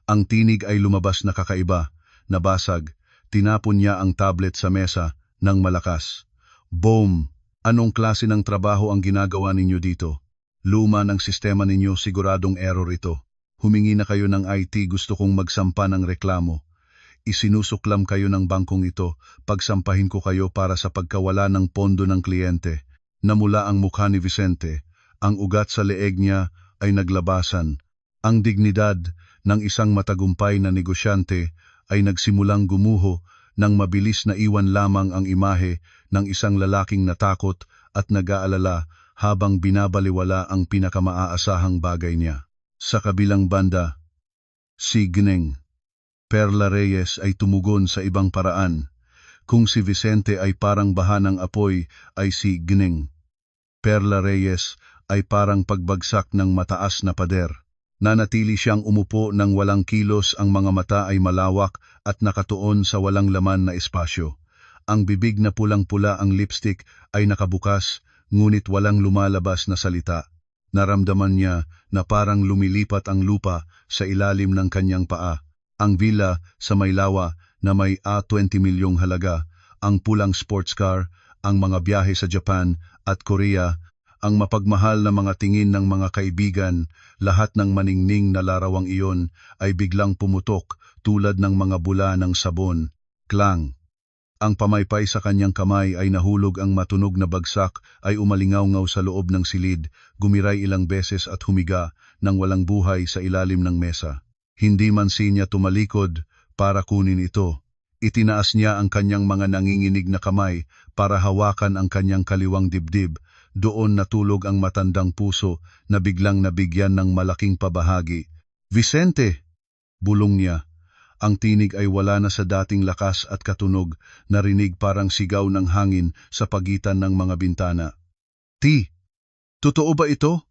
Ang tinig ay lumabas na kakaiba, nabasag, tinapon niya ang tablet sa mesa ng malakas. Boom! Anong klase ng trabaho ang ginagawa ninyo dito? Luma ng sistema ninyo, siguradong error ito. Humingi na kayo ng IT, gusto kong magsampa ng reklamo. Isinusuklam kayo ng bangkong ito, pagsampahin ko kayo para sa pagkawala ng pondo ng kliyente. Namula ang mukha ni Vicente, ang ugat sa leeg niya ay naglabasan. Ang dignidad ng isang matagumpay na negosyante ay nagsimulang gumuho nang mabilis na iwan lamang ang imahe ng isang lalaking natakot at nag-aalala habang binabaliwala ang pinakamaaasahang bagay niya. Sa kabilang banda, si Gneng Perla Reyes ay tumugon sa ibang paraan. Kung si Vicente ay parang baha ng apoy, ay si Gneng Perla Reyes ay parang pagbagsak ng mataas na pader. Nanatili siyang umupo ng walang kilos, ang mga mata ay malawak at nakatuon sa walang laman na espasyo. Ang bibig na pulang-pula, ang lipstick ay nakabukas, ngunit walang lumalabas na salita. Naramdaman niya na parang lumilipat ang lupa sa ilalim ng kanyang paa. Ang villa sa Maylawa na may 20 milyong halaga, ang pulang sports car, ang mga biyahe sa Japan at Korea, ang mapagmahal na mga tingin ng mga kaibigan, lahat ng maningning na larawang iyon ay biglang pumutok tulad ng mga bula ng sabon. Klang! Ang pamaypay sa kanyang kamay ay nahulog, ang matunog na bagsak ay umalingaw-ngaw sa loob ng silid, gumiray ilang beses at humiga ng walang buhay sa ilalim ng mesa. Hindi man siya tumalikod para kunin ito. Itinaas niya ang kanyang mga nanginginig na kamay para hawakan ang kanyang kaliwang dibdib. Doon natulog ang matandang puso na biglang nabigyan ng malaking pabahagi. Vicente! Bulong niya. Ang tinig ay wala na sa dating lakas at katunog, narinig parang sigaw ng hangin sa pagitan ng mga bintana. Totoo ba ito?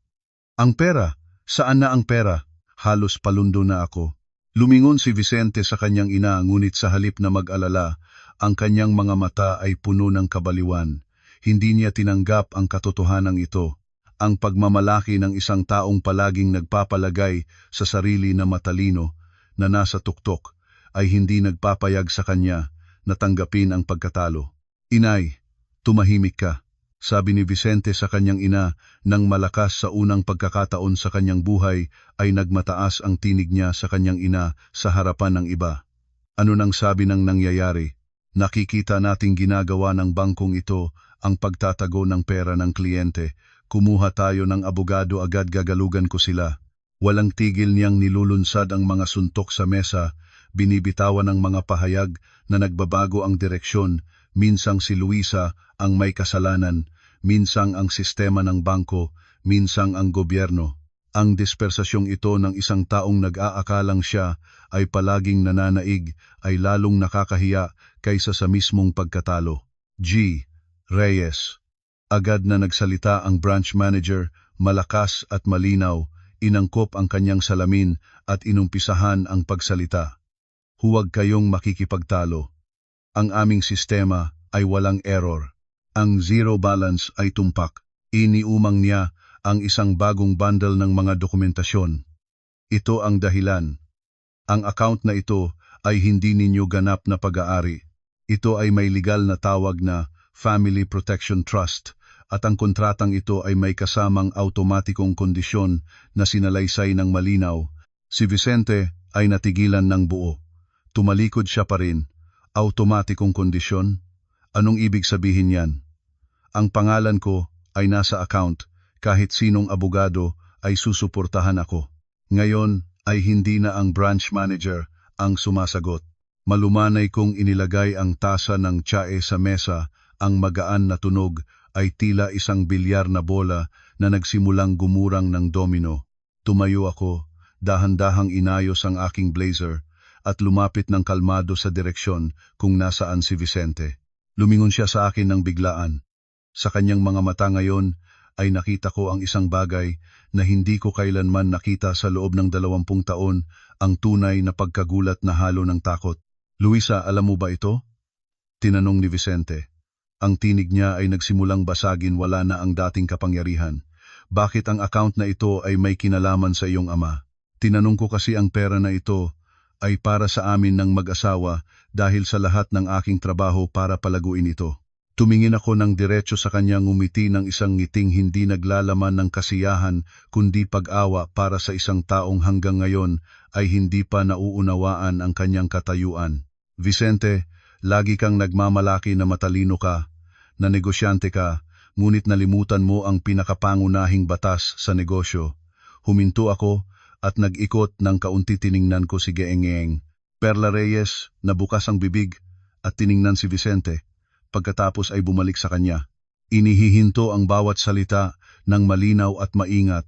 Ang pera? Saan na ang pera? Halos palundo na ako. Lumingon si Vicente sa kanyang ina, ngunit sa halip na mag-alala, ang kanyang mga mata ay puno ng kabaliwan. Hindi niya tinanggap ang katotohanan ito. ang pagmamalaki ng isang taong palaging nagpapalagay sa sarili na matalino na nasa tuktok ay hindi nagpapayag sa kanya na tanggapin ang pagkatalo. Inay, tumahimik ka, sabi ni Vicente sa kanyang ina nang malakas sa unang pagkakataon sa kanyang buhay ay nagmataas ang tinig niya sa kanyang ina sa harapan ng iba. Ano nang sabi ng nangyayari? Nakikita nating ginagawa ng bangkong ito ang pagtatago ng pera ng kliyente. Kumuha tayo ng abogado, agad gagalugan ko sila. Walang tigil niyang nilulunsad ang mga suntok sa mesa, binibitawan ng mga pahayag na nagbabago ang direksyon. Minsang si Luisa ang may kasalanan, minsang ang sistema ng bangko, minsang ang gobyerno. Ang dispersasyong ito ng isang taong nag-aakalang siya ay palaging nananaig ay lalong nakakahiya kaysa sa mismong pagkatalo. G. Reyes. Agad na nagsalita ang branch manager, malakas at malinaw, inangkop ang kanyang salamin at inumpisahan ang pagsalita. Huwag kayong makikipagtalo. Ang aming sistema ay walang error. Ang zero balance ay tumpak. Iniumang niya ang isang bagong bundle ng mga dokumentasyon. Ito ang dahilan. Ang account na ito ay hindi ninyo ganap na pag-aari. Ito ay may legal na tawag na Family Protection Trust at ang kontratang ito ay may kasamang automatikong kondisyon na sinalaysay ng malinaw. Si Vicente ay natigilan ng buo. Tumalikod siya pa rin. Automatikong kondisyon? Anong ibig sabihin yan? Ang pangalan ko ay nasa account, kahit sinong abogado ay susuportahan ako. Ngayon ay hindi na ang branch manager ang sumasagot. Malumanay kong inilagay ang tasa ng tsae sa mesa, ang magaan na tunog ay tila isang bilyar na bola na nagsimulang gumurang ng domino. Tumayo ako, dahan-dahang inayos ang aking blazer, at lumapit ng kalmado sa direksyon kung nasaan si Vicente. Lumingon siya sa akin ng biglaan. Sa kanyang mga mata ngayon ay nakita ko ang isang bagay na hindi ko kailanman nakita sa loob ng 20 taon, ang tunay na pagkagulat na halo ng takot. Luisa, alam mo ba ito? Tinanong ni Vicente. Ang tinig niya ay nagsimulang basagin, wala na ang dating kapangyarihan. Bakit ang account na ito ay may kinalaman sa iyong ama? Tinanong ko kasi ang pera na ito ay para sa amin ng mag-asawa dahil sa lahat ng aking trabaho para palaguin ito. Tumingin ako ng diretso sa kanya, ngumiti ng isang ngiting hindi naglalaman ng kasiyahan kundi pag-awa para sa isang taong hanggang ngayon ay hindi pa nauunawaan ang kanyang katayuan. Vicente, lagi kang nagmamalaki na matalino ka, na negosyante ka, ngunit nalimutan mo ang pinakapangunahing batas sa negosyo. Huminto ako at nag-ikot ng kaunti, tiningnan ko si Geengeng. Perla Reyes, nabukas ang bibig at tiningnan si Vicente. Pagkatapos ay bumalik sa kanya. Inihihinto ang bawat salita ng malinaw at maingat.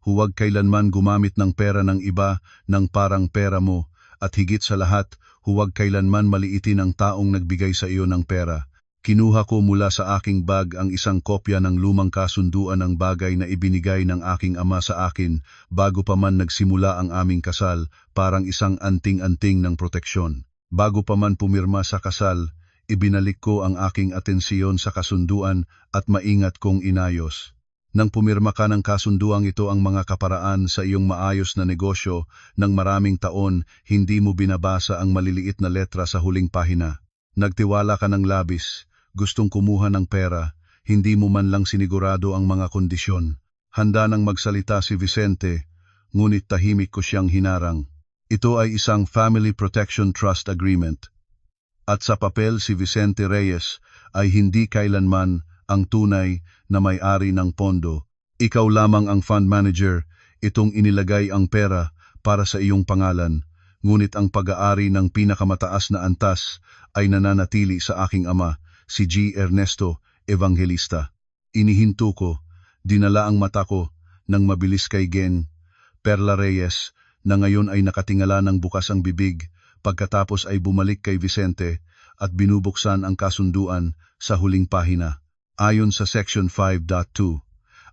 Huwag kailanman gumamit ng pera ng iba ng parang pera mo, at higit sa lahat, huwag kailanman maliitin ang taong nagbigay sa iyo ng pera. Kinuha ko mula sa aking bag ang isang kopya ng lumang kasunduan ng bagay na ibinigay ng aking ama sa akin bago pa man nagsimula ang aming kasal, parang isang anting-anting ng proteksyon. Bago pa man pumirma sa kasal, ibinalik ko ang aking atensiyon sa kasunduan at maingat kong inayos. Nang pumirma ka ng kasunduang ito, ang mga kaparaan sa iyong maayos na negosyo ng maraming taon, hindi mo binabasa ang maliliit na letra sa huling pahina. Nagtiwala ka ng labis, gustong kumuha ng pera, hindi mo man lang sinigurado ang mga kondisyon. Handa nang magsalita si Vicente, ngunit tahimik ko siyang hinarang. Ito ay isang Family Protection Trust Agreement. At sa papel, si Vicente Reyes ay hindi kailanman ang tunay na may-ari ng pondo. Ikaw lamang ang fund manager, itong inilagay ang pera para sa iyong pangalan. Ngunit ang pag-aari ng pinakamataas na antas ay nananatili sa aking ama, si G. Ernesto Evangelista. Inihinto ko, dinala ang mata ko nang mabilis kay Gen Perla Reyes na ngayon ay nakatingala ng bukas ang bibig, pagkatapos ay bumalik kay Vicente at binubuksan ang kasunduan sa huling pahina. Ayon sa Section 5.2,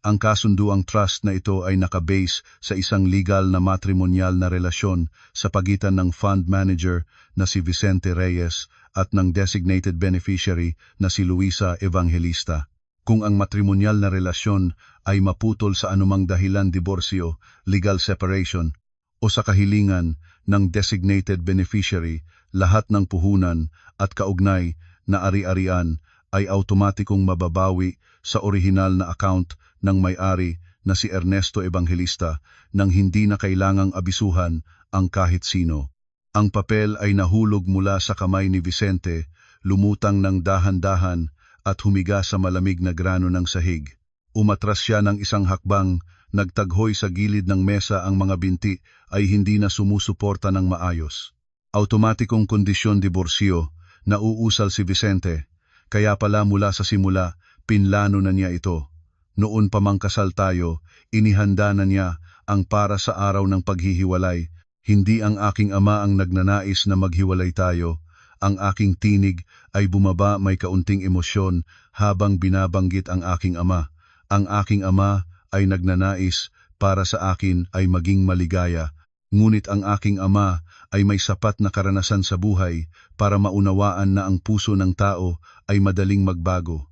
ang kasunduang trust na ito ay nakabase sa isang legal na matrimonyal na relasyon sa pagitan ng fund manager na si Vicente Reyes at ng designated beneficiary na si Luisa Evangelista. Kung ang matrimonyal na relasyon ay maputol sa anumang dahilan, diborsyo, legal separation, o sa kahilingan ng designated beneficiary, lahat ng puhunan at kaugnay na ari-arian ay automatikong mababawi sa orihinal na account ng may-ari na si Ernesto Evangelista nang hindi na kailangang abisuhan ang kahit sino. Ang papel ay nahulog mula sa kamay ni Vicente, lumutang ng dahan-dahan at humiga sa malamig na grano ng sahig. Umatras siya ng isang hakbang, nagtaghoy sa gilid ng mesa, ang mga binti ay hindi na sumusuporta ng maayos. Automatikong kondisyon, diborsyo, nauusal si Vicente, kaya pala mula sa simula, pinlano na niya ito. Noon pa mang kasal tayo, inihanda na niya ang para sa araw ng paghihiwalay. Hindi ang aking ama ang nagnanais na maghiwalay tayo. Ang aking tinig ay bumaba, may kaunting emosyon habang binabanggit ang aking ama. Ang aking ama ay nagnanais para sa akin ay maging maligaya. Ngunit ang aking ama ay may sapat na karanasan sa buhay para maunawaan na ang puso ng tao ay madaling magbago.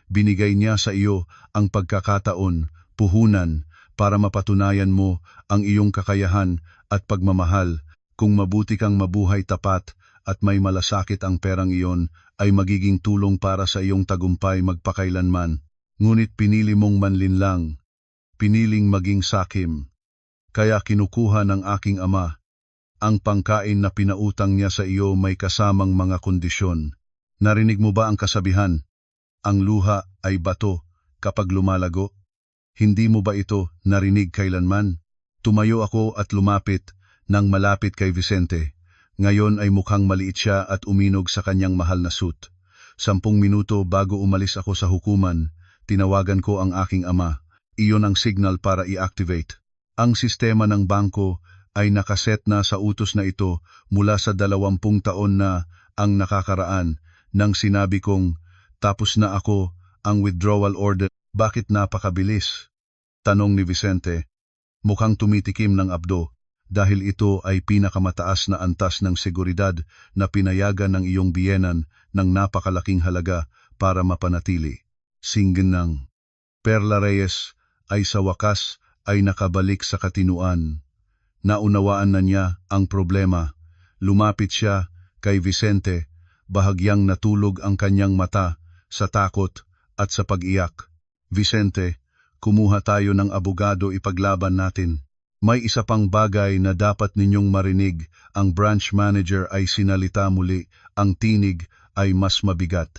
Binigay niya sa iyo ang pagkakataon, puhunan, para mapatunayan mo ang iyong kakayahan at pagmamahal. Kung mabuti kang mabuhay tapat at may malasakit, ang perang iyon ay magiging tulong para sa iyong tagumpay magpakailanman. Ngunit pinili mong manlinlang, piniling maging sakim. Kaya kinukuha ng aking ama ang pangkain na pinautang niya sa iyo, may kasamang mga kondisyon. Narinig mo ba ang kasabihan? Ang luha ay bato kapag lumalago. Hindi mo ba ito narinig kailanman? Tumayo ako at lumapit nang malapit kay Vicente. Ngayon ay mukhang maliit siya at uminog sa kanyang mahal na suit. 10 minuto bago umalis ako sa hukuman, tinawagan ko ang aking ama. Iyon ang signal para i-activate. Ang sistema ng bangko ay nakaset na sa utos na ito mula sa 20 taon na ang nakakaraan. Nang sinabi kong, tapos na ako, ang withdrawal order, bakit napakabilis? Tanong ni Vicente. Mukhang tumitikim ng abdo. Dahil ito ay pinakamataas na antas ng seguridad na pinayagan ng iyong biyenan ng napakalaking halaga para mapanatili. Singgenang. Perla Reyes ay sa wakas ay nakabalik sa katinuan. Naunawaan na niya ang problema. Lumapit siya kay Vicente, bahagyang natulog ang kanyang mata sa takot at sa pag-iyak. Vicente, kumuha tayo ng abogado, ipaglaban natin. May isa pang bagay na dapat ninyong marinig, ang branch manager ay sinalita muli, ang tinig ay mas mabigat.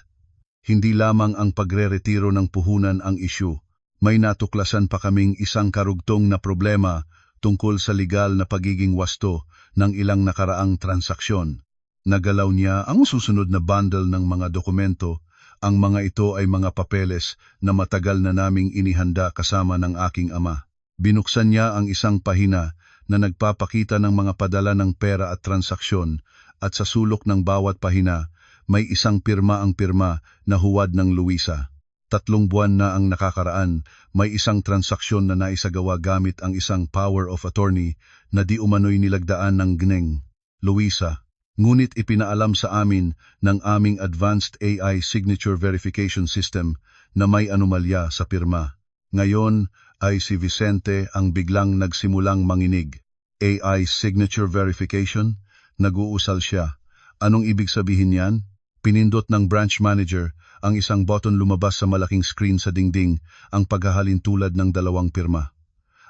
Hindi lamang ang pagre-retiro ng puhunan ang isyu. May natuklasan pa kaming isang karugtong na problema tungkol sa legal na pagiging wasto ng ilang nakaraang transaksyon. Nagalaw niya ang susunod na bundle ng mga dokumento. Ang mga ito ay mga papeles na matagal na naming inihanda kasama ng aking ama. Binuksan niya ang isang pahina na nagpapakita ng mga padala ng pera at transaksyon, at sa sulok ng bawat pahina may isang pirma, ang pirma na huwad ng Luisa. 3 buwan na ang nakakaraan, may isang transaksyon na naisagawa gamit ang isang power of attorney na di umano'y nilagdaan ng gneng, Luisa. Ngunit ipinaalam sa amin ng aming Advanced AI Signature Verification System na may anomalya sa pirma. Ngayon ay si Vicente ang biglang nagsimulang manginig. AI Signature Verification? Nag-uusal siya. Anong ibig sabihin yan? Pinindot ng branch manager ang isang button, lumabas sa malaking screen sa dingding ang paghahalin tulad ng 2 pirma.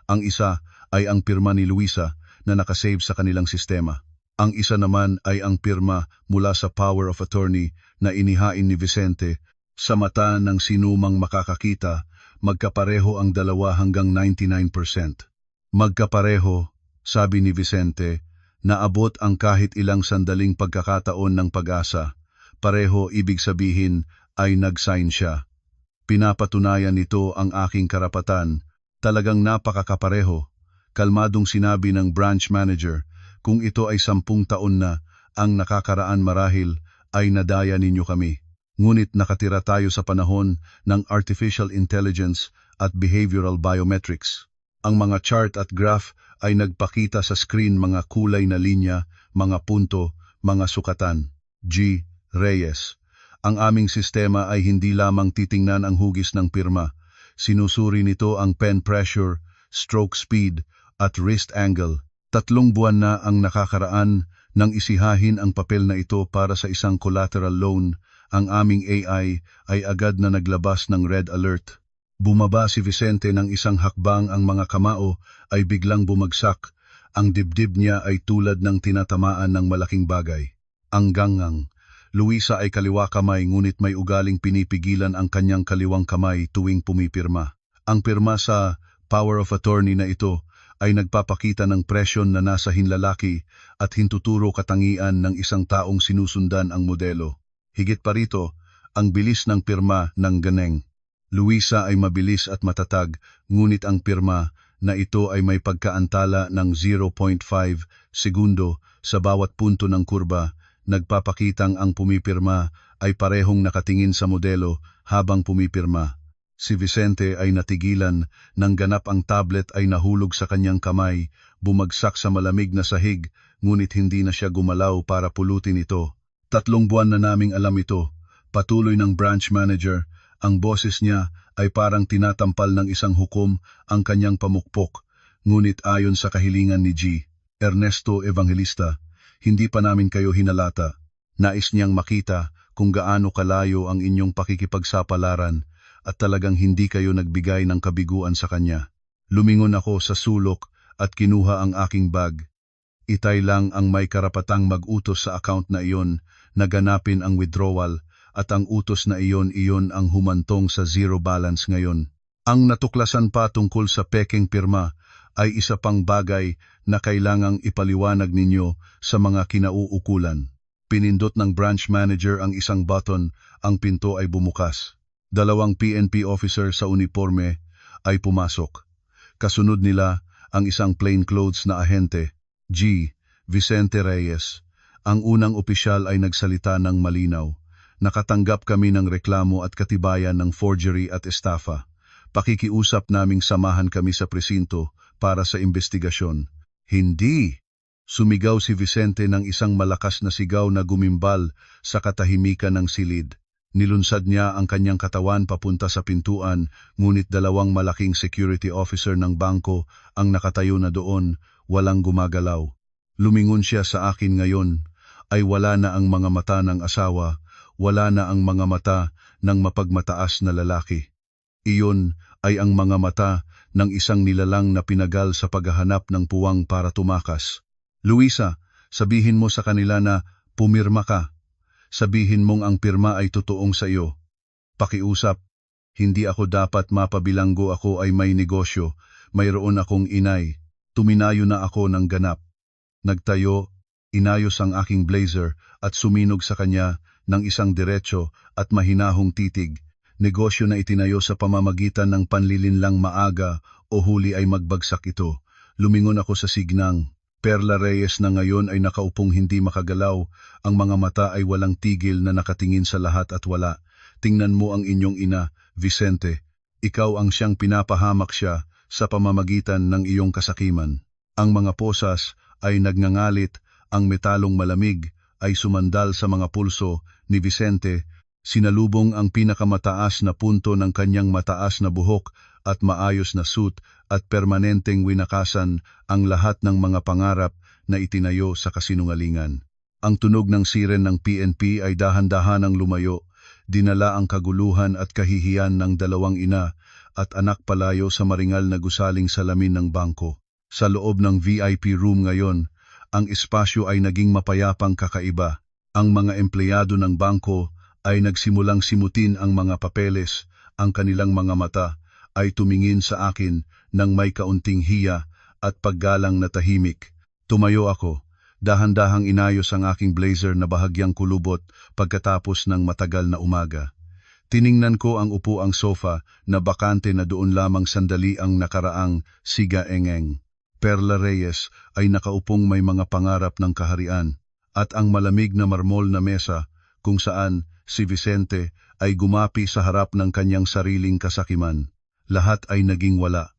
Ang isa ay ang pirma ni Luisa na nakasave sa kanilang sistema. Ang isa naman ay ang pirma mula sa power of attorney na inihain ni Vicente. Sa mata ng sinumang makakakita, magkapareho ang 2 hanggang 99%. Magkapareho, sabi ni Vicente, naabot ang kahit ilang sandaling pagkakataon ng pag-asa. Pareho, ibig sabihin ay nag-sign siya. Pinapatunayan nito ang aking karapatan. Talagang napakakapareho. Kalmadong sinabi ng branch manager, kung ito ay 10 taon na ang nakakaraan, marahil ay nadaya ninyo kami. Ngunit nakatira tayo sa panahon ng artificial intelligence at behavioral biometrics. Ang mga chart at graph ay nagpakita sa screen, mga kulay na linya, mga punto, mga sukatan. G. Reyes. Ang aming sistema ay hindi lamang titingnan ang hugis ng pirma. Sinusuri nito ang pen pressure, stroke speed, at wrist angle. 3 buwan na ang nakakaraan nang isihahin ang papel na ito para sa isang collateral loan. Ang aming AI ay agad na naglabas ng red alert. Bumaba si Vicente ng isang hakbang, ang mga kamao ay biglang bumagsak. Ang dibdib niya ay tulad ng tinatamaan ng malaking bagay. Ang gangang. Luisa ay kaliwa kamay ngunit may ugaling pinipigilan ang kanyang kaliwang kamay tuwing pumipirma. Ang pirma sa power of attorney na ito ay nagpapakita ng presyon na nasa hinlalaki at hintuturo katangian ng isang taong sinusundan ang modelo. Higit pa rito, ang bilis ng pirma ng ganeng. Luisa ay mabilis at matatag, ngunit ang pirma na ito ay may pagkaantala ng 0.5 segundo sa bawat punto ng kurba, nagpapakitang ang pumipirma ay parehong nakatingin sa modelo habang pumipirma. Si Vicente ay natigilan, nang ganap ang tablet ay nahulog sa kanyang kamay, bumagsak sa malamig na sahig, ngunit hindi na siya gumalaw para pulutin ito. 3 buwan na naming alam ito, patuloy ng branch manager. Ang boses niya ay parang tinatampal ng isang hukom ang kanyang pamukpok, ngunit ayon sa kahilingan ni G. Ernesto Evangelista, hindi pa namin kayo hinalata. Nais niyang makita kung gaano kalayo ang inyong pakikipagsapalaran at talagang hindi kayo nagbigay ng kabiguan sa kanya. Lumingon ako sa sulok at kinuha ang aking bag. Itay lang ang may karapatang mag-utos sa account na iyon na ganapin ang withdrawal, at ang utos na iyon ang humantong sa zero balance ngayon. Ang natuklasan pa tungkol sa peking pirma ay isa pang bagay na kailangang ipaliwanag ninyo sa mga kinauukulan. Pinindot ng branch manager ang isang button, ang pinto ay bumukas. 2 PNP officer sa uniforme ay pumasok. Kasunod nila ang isang plainclothes na ahente, G. Vicente Reyes. Ang unang opisyal ay nagsalita ng malinaw. Nakatanggap kami ng reklamo at katibayan ng forgery at estafa. Pakikiusap naming samahan kami sa presinto para sa investigasyon. Hindi! Sumigaw si Vicente ng isang malakas na sigaw na gumimbal sa katahimikan ng silid. Nilunsad niya ang kanyang katawan papunta sa pintuan, ngunit 2 malaking security officer ng bangko ang nakatayo na doon, walang gumagalaw. Lumingon siya sa akin ngayon, ay wala na ang mga mata ng asawa, wala na ang mga mata ng mapagmataas na lalaki. Iyon ay ang mga mata ng isang nilalang na pinagal sa paghahanap ng puwang para tumakas. Luisa, sabihin mo sa kanila na pumirma ka. Sabihin mong ang pirma ay totoong sa iyo. Pakiusap, hindi ako dapat mapabilanggo, ako ay may negosyo, mayroon akong inay. Tuminayo na ako ng ganap. Nagtayo, inayos ang aking blazer at suminog sa kanya ng isang diretso at mahinahong titig. Negosyo na itinayo sa pamamagitan ng panlilinlang maaga o huli ay magbagsak ito. Lumingon ako sa signang. Perla Reyes na ngayon ay nakaupong hindi makagalaw, ang mga mata ay walang tigil na nakatingin sa lahat at wala. Tingnan mo ang inyong ina, Vicente. Ikaw ang siyang pinapahamak siya sa pamamagitan ng iyong kasakiman. Ang mga posas ay nagngangalit, ang metalong malamig ay sumandal sa mga pulso ni Vicente. Sinalubong ang pinakamataas na punto ng kanyang mataas na buhok at maayos na suit at permanenteng winakasan ang lahat ng mga pangarap na itinayo sa kasinungalingan. Ang tunog ng siren ng PNP ay dahan-dahan ang lumayo, dinala ang kaguluhan at kahihiyan ng 2 ina at anak palayo sa maringal na gusaling salamin ng bangko. Sa loob ng VIP room ngayon, ang espasyo ay naging mapayapang kakaiba. Ang mga empleyado ng bangko ay nagsimulang simutin ang mga papeles, ang kanilang mga mata ay tumingin sa akin ng may kaunting hiya at paggalang na tahimik. Tumayo ako, dahan-dahang inayos ang aking blazer na bahagyang kulubot pagkatapos ng matagal na umaga. Tiningnan ko ang upuang sofa na bakante na doon lamang sandali ang nakaraang siga-engeng. Perla Reyes ay nakaupong may mga pangarap ng kaharian, at ang malamig na marmol na mesa kung saan si Vicente ay gumapi sa harap ng kanyang sariling kasakiman. Lahat ay naging wala.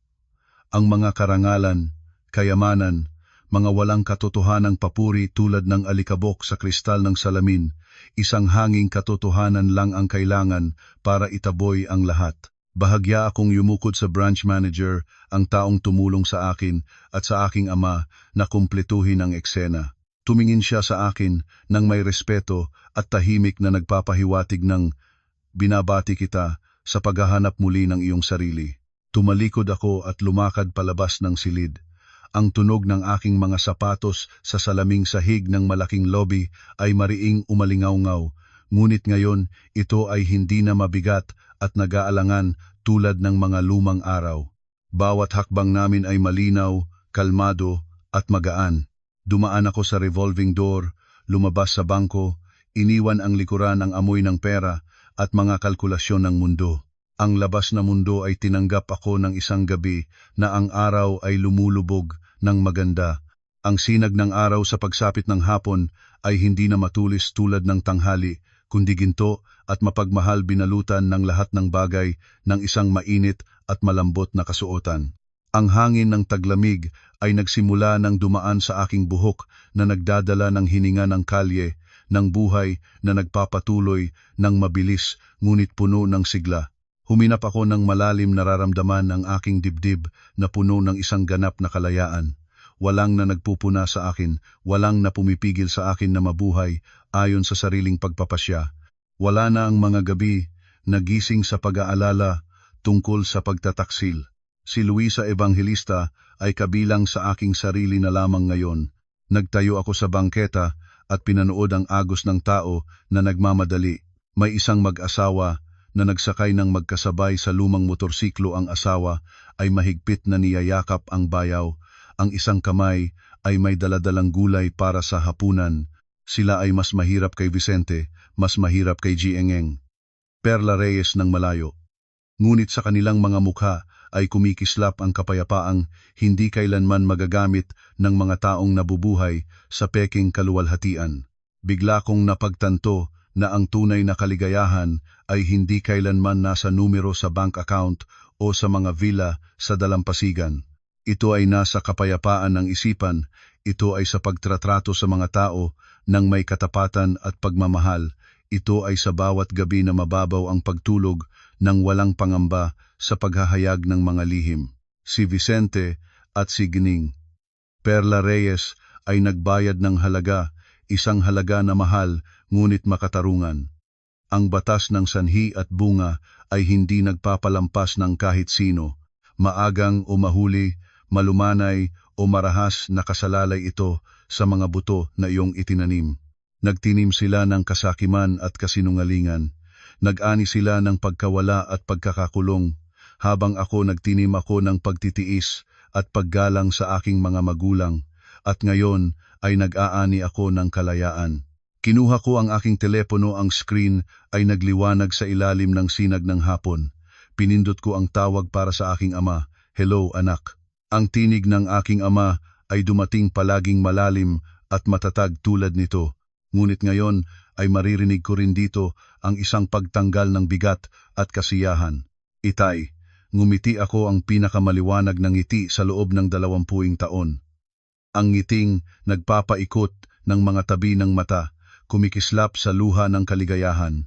Ang mga karangalan, kayamanan, mga walang katotohanang papuri tulad ng alikabok sa kristal ng salamin, isang hanging katotohanan lang ang kailangan para itaboy ang lahat. Bahagya akong yumukod sa branch manager, ang taong tumulong sa akin at sa aking ama na kumpletuhin ang eksena. Tumingin siya sa akin ng may respeto at tahimik na nagpapahiwatig ng, binabati kita sa paghahanap muli ng iyong sarili. Tumalikod ako at lumakad palabas ng silid. Ang tunog ng aking mga sapatos sa salaming sahig ng malaking lobby ay mariing umalingaw-ngaw, ngunit ngayon ito ay hindi na mabigat at nag-aalangan tulad ng mga lumang araw. Bawat hakbang namin ay malinaw, kalmado at magaan. Dumaan ako sa revolving door, lumabas sa bangko, iniwan ang likuran ang amoy ng pera at mga kalkulasyon ng mundo. Ang labas na mundo ay tinanggap ako ng isang gabi na ang araw ay lumulubog ng maganda. Ang sinag ng araw sa pagsapit ng hapon ay hindi na matulis tulad ng tanghali, kundi ginto at mapagmahal binalutan ng lahat ng bagay ng isang mainit at malambot na kasuotan. Ang hangin ng taglamig ay nagsimula ng dumaan sa aking buhok na nagdadala ng hininga ng kalye, ng buhay na nagpapatuloy ng mabilis ngunit puno ng sigla. Huminap ako ng malalim nararamdaman ang aking dibdib na puno ng isang ganap na kalayaan. Walang na nagpupuna sa akin, walang na pumipigil sa akin na mabuhay ayon sa sariling pagpapasya. Wala na ang mga gabi nagising sa pag-aalala tungkol sa pagtataksil. Si Luisa Evangelista ay kabilang sa aking sarili na lamang ngayon. Nagtayo ako sa bangketa at pinanood ang agos ng tao na nagmamadali. May isang mag-asawa na nagsakay ng magkasabay sa lumang motorsiklo. Ang asawa ay mahigpit na niyayakap ang bayaw. Ang isang kamay ay may daladalang gulay para sa hapunan. Sila ay mas mahirap kay Vicente, mas mahirap kay Giengeng. Perla Reyes ng malayo. Ngunit sa kanilang mga mukha ay kumikislap ang kapayapaang hindi kailanman magagamit ng mga taong nabubuhay sa peking kaluwalhatian. Bigla kong napagtanto na ang tunay na kaligayahan ay hindi kailanman nasa numero sa bank account o sa mga villa sa dalampasigan. Ito ay nasa kapayapaan ng isipan, ito ay sa pagtratrato sa mga tao ng may katapatan at pagmamahal, ito ay sa bawat gabi na mababaw ang pagtulog ng walang pangamba sa paghahayag ng mga lihim. Si Vicente at si Gining. Perla Reyes ay nagbayad ng halaga, isang halaga na mahal ngunit makatarungan. Ang batas ng sanhi at bunga ay hindi nagpapalampas ng kahit sino. Maagang o mahuli, malumanay o marahas na kasalalay ito sa mga buto na iyong itinanim. Nagtinim sila ng kasakiman at kasinungalingan. Nag-ani sila ng pagkawala at pagkakakulong, habang ako nagtinim ako ng pagtitiis at paggalang sa aking mga magulang, at ngayon ay nag-aani ako ng kalayaan. Kinuha ko ang aking telepono, ang screen ay nagliwanag sa ilalim ng sinag ng hapon. Pinindot ko ang tawag para sa aking ama, "Hello, anak." Ang tinig ng aking ama ay dumating palaging malalim at matatag tulad nito. Ngunit ngayon ay maririnig ko rin dito ang isang pagtanggal ng bigat at kasiyahan. "Itay." Ngumiti ako, ang pinakamaliwanag ng ngiti sa loob ng 20 taon. Ang ngiting nagpapaikot ng mga tabi ng mata, kumikislap sa luha ng kaligayahan.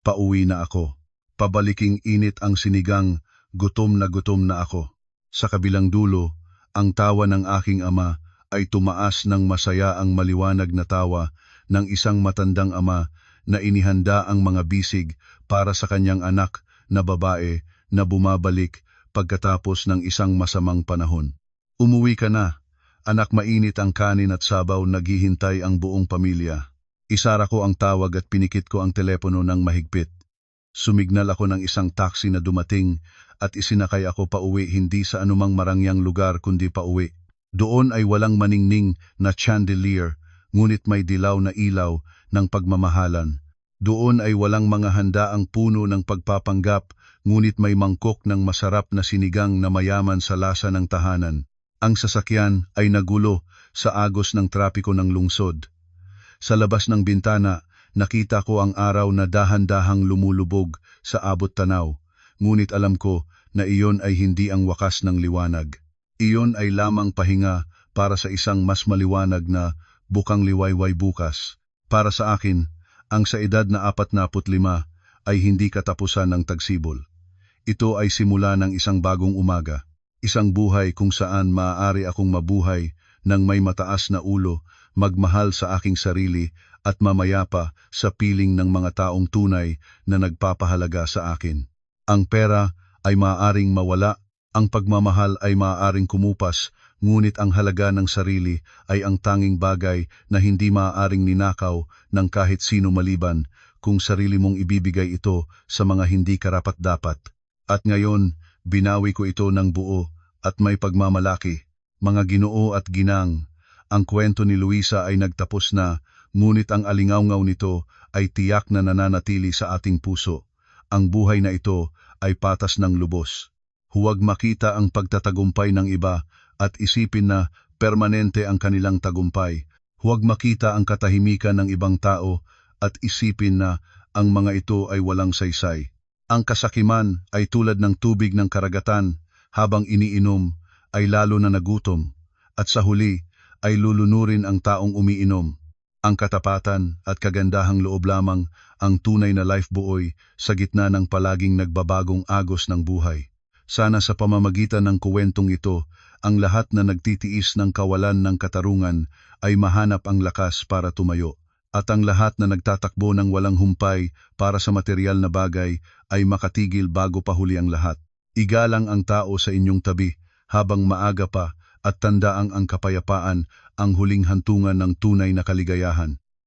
Pauwi na ako. Pabaliking init ang sinigang, gutom na ako. Sa kabilang dulo, ang tawa ng aking ama ay tumaas ng masaya, ang maliwanag na tawa ng isang matandang ama na inihanda ang mga bisig para sa kanyang anak na babae na bumabalik pagkatapos ng isang masamang panahon. "Umuwi ka na, anak." Mainit ang kanin at sabaw, naghihintay ang buong pamilya. Isara ko ang tawag at pinikit ko ang telepono ng mahigpit. Sumignal ako ng isang taxi na dumating at isinakay ako pauwi, hindi sa anumang marangyang lugar kundi pauwi. Doon ay walang maningning na chandelier, ngunit may dilaw na ilaw ng pagmamahalan. Doon ay walang mga handaang puno ng pagpapanggap, ngunit may mangkok ng masarap na sinigang na mayaman sa lasa ng tahanan. Ang sasakyan ay nagulo sa agos ng trapiko ng lungsod. Sa labas ng bintana, nakita ko ang araw na dahan-dahang lumulubog sa abot tanaw. Ngunit alam ko na iyon ay hindi ang wakas ng liwanag. Iyon ay lamang pahinga para sa isang mas maliwanag na bukang liwayway bukas. Para sa akin, ang sa edad na 45 ay hindi katapusan ng tagsibol. Ito ay simula ng isang bagong umaga, isang buhay kung saan maaari akong mabuhay ng may mataas na ulo, magmahal sa aking sarili at mamayapa sa piling ng mga taong tunay na nagpapahalaga sa akin. Ang pera ay maaaring mawala, ang pagmamahal ay maaaring kumupas, ngunit ang halaga ng sarili ay ang tanging bagay na hindi maaaring ninakaw ng kahit sino maliban kung sarili mong ibibigay ito sa mga hindi karapat-dapat. At ngayon, binawi ko ito ng buo at may pagmamalaki. Mga Ginoo at ginang, ang kwento ni Luisa ay nagtapos na, ngunit ang alingawngaw nito ay tiyak na nananatili sa ating puso. Ang buhay na ito ay patas ng lubos. Huwag makita ang pagtatagumpay ng iba at isipin na permanente ang kanilang tagumpay. Huwag makita ang katahimikan ng ibang tao at isipin na ang mga ito ay walang saysay. Ang kasakiman ay tulad ng tubig ng karagatan, habang iniinom ay lalo na nagutom, at sa huli ay lulunurin ang taong umiinom. Ang katapatan at kagandahang loob lamang ang tunay na lifebuoy sa gitna ng palaging nagbabagong agos ng buhay. Sana sa pamamagitan ng kuwentong ito, ang lahat na nagtitiis ng kawalan ng katarungan ay mahanap ang lakas para tumayo. At ang lahat na nagtatakbo ng walang humpay para sa material na bagay ay makatigil bago pahuli ang lahat. Igalang ang tao sa inyong tabi habang maaga pa at tandaang ang kapayapaan ang huling hantungan ng tunay na kaligayahan.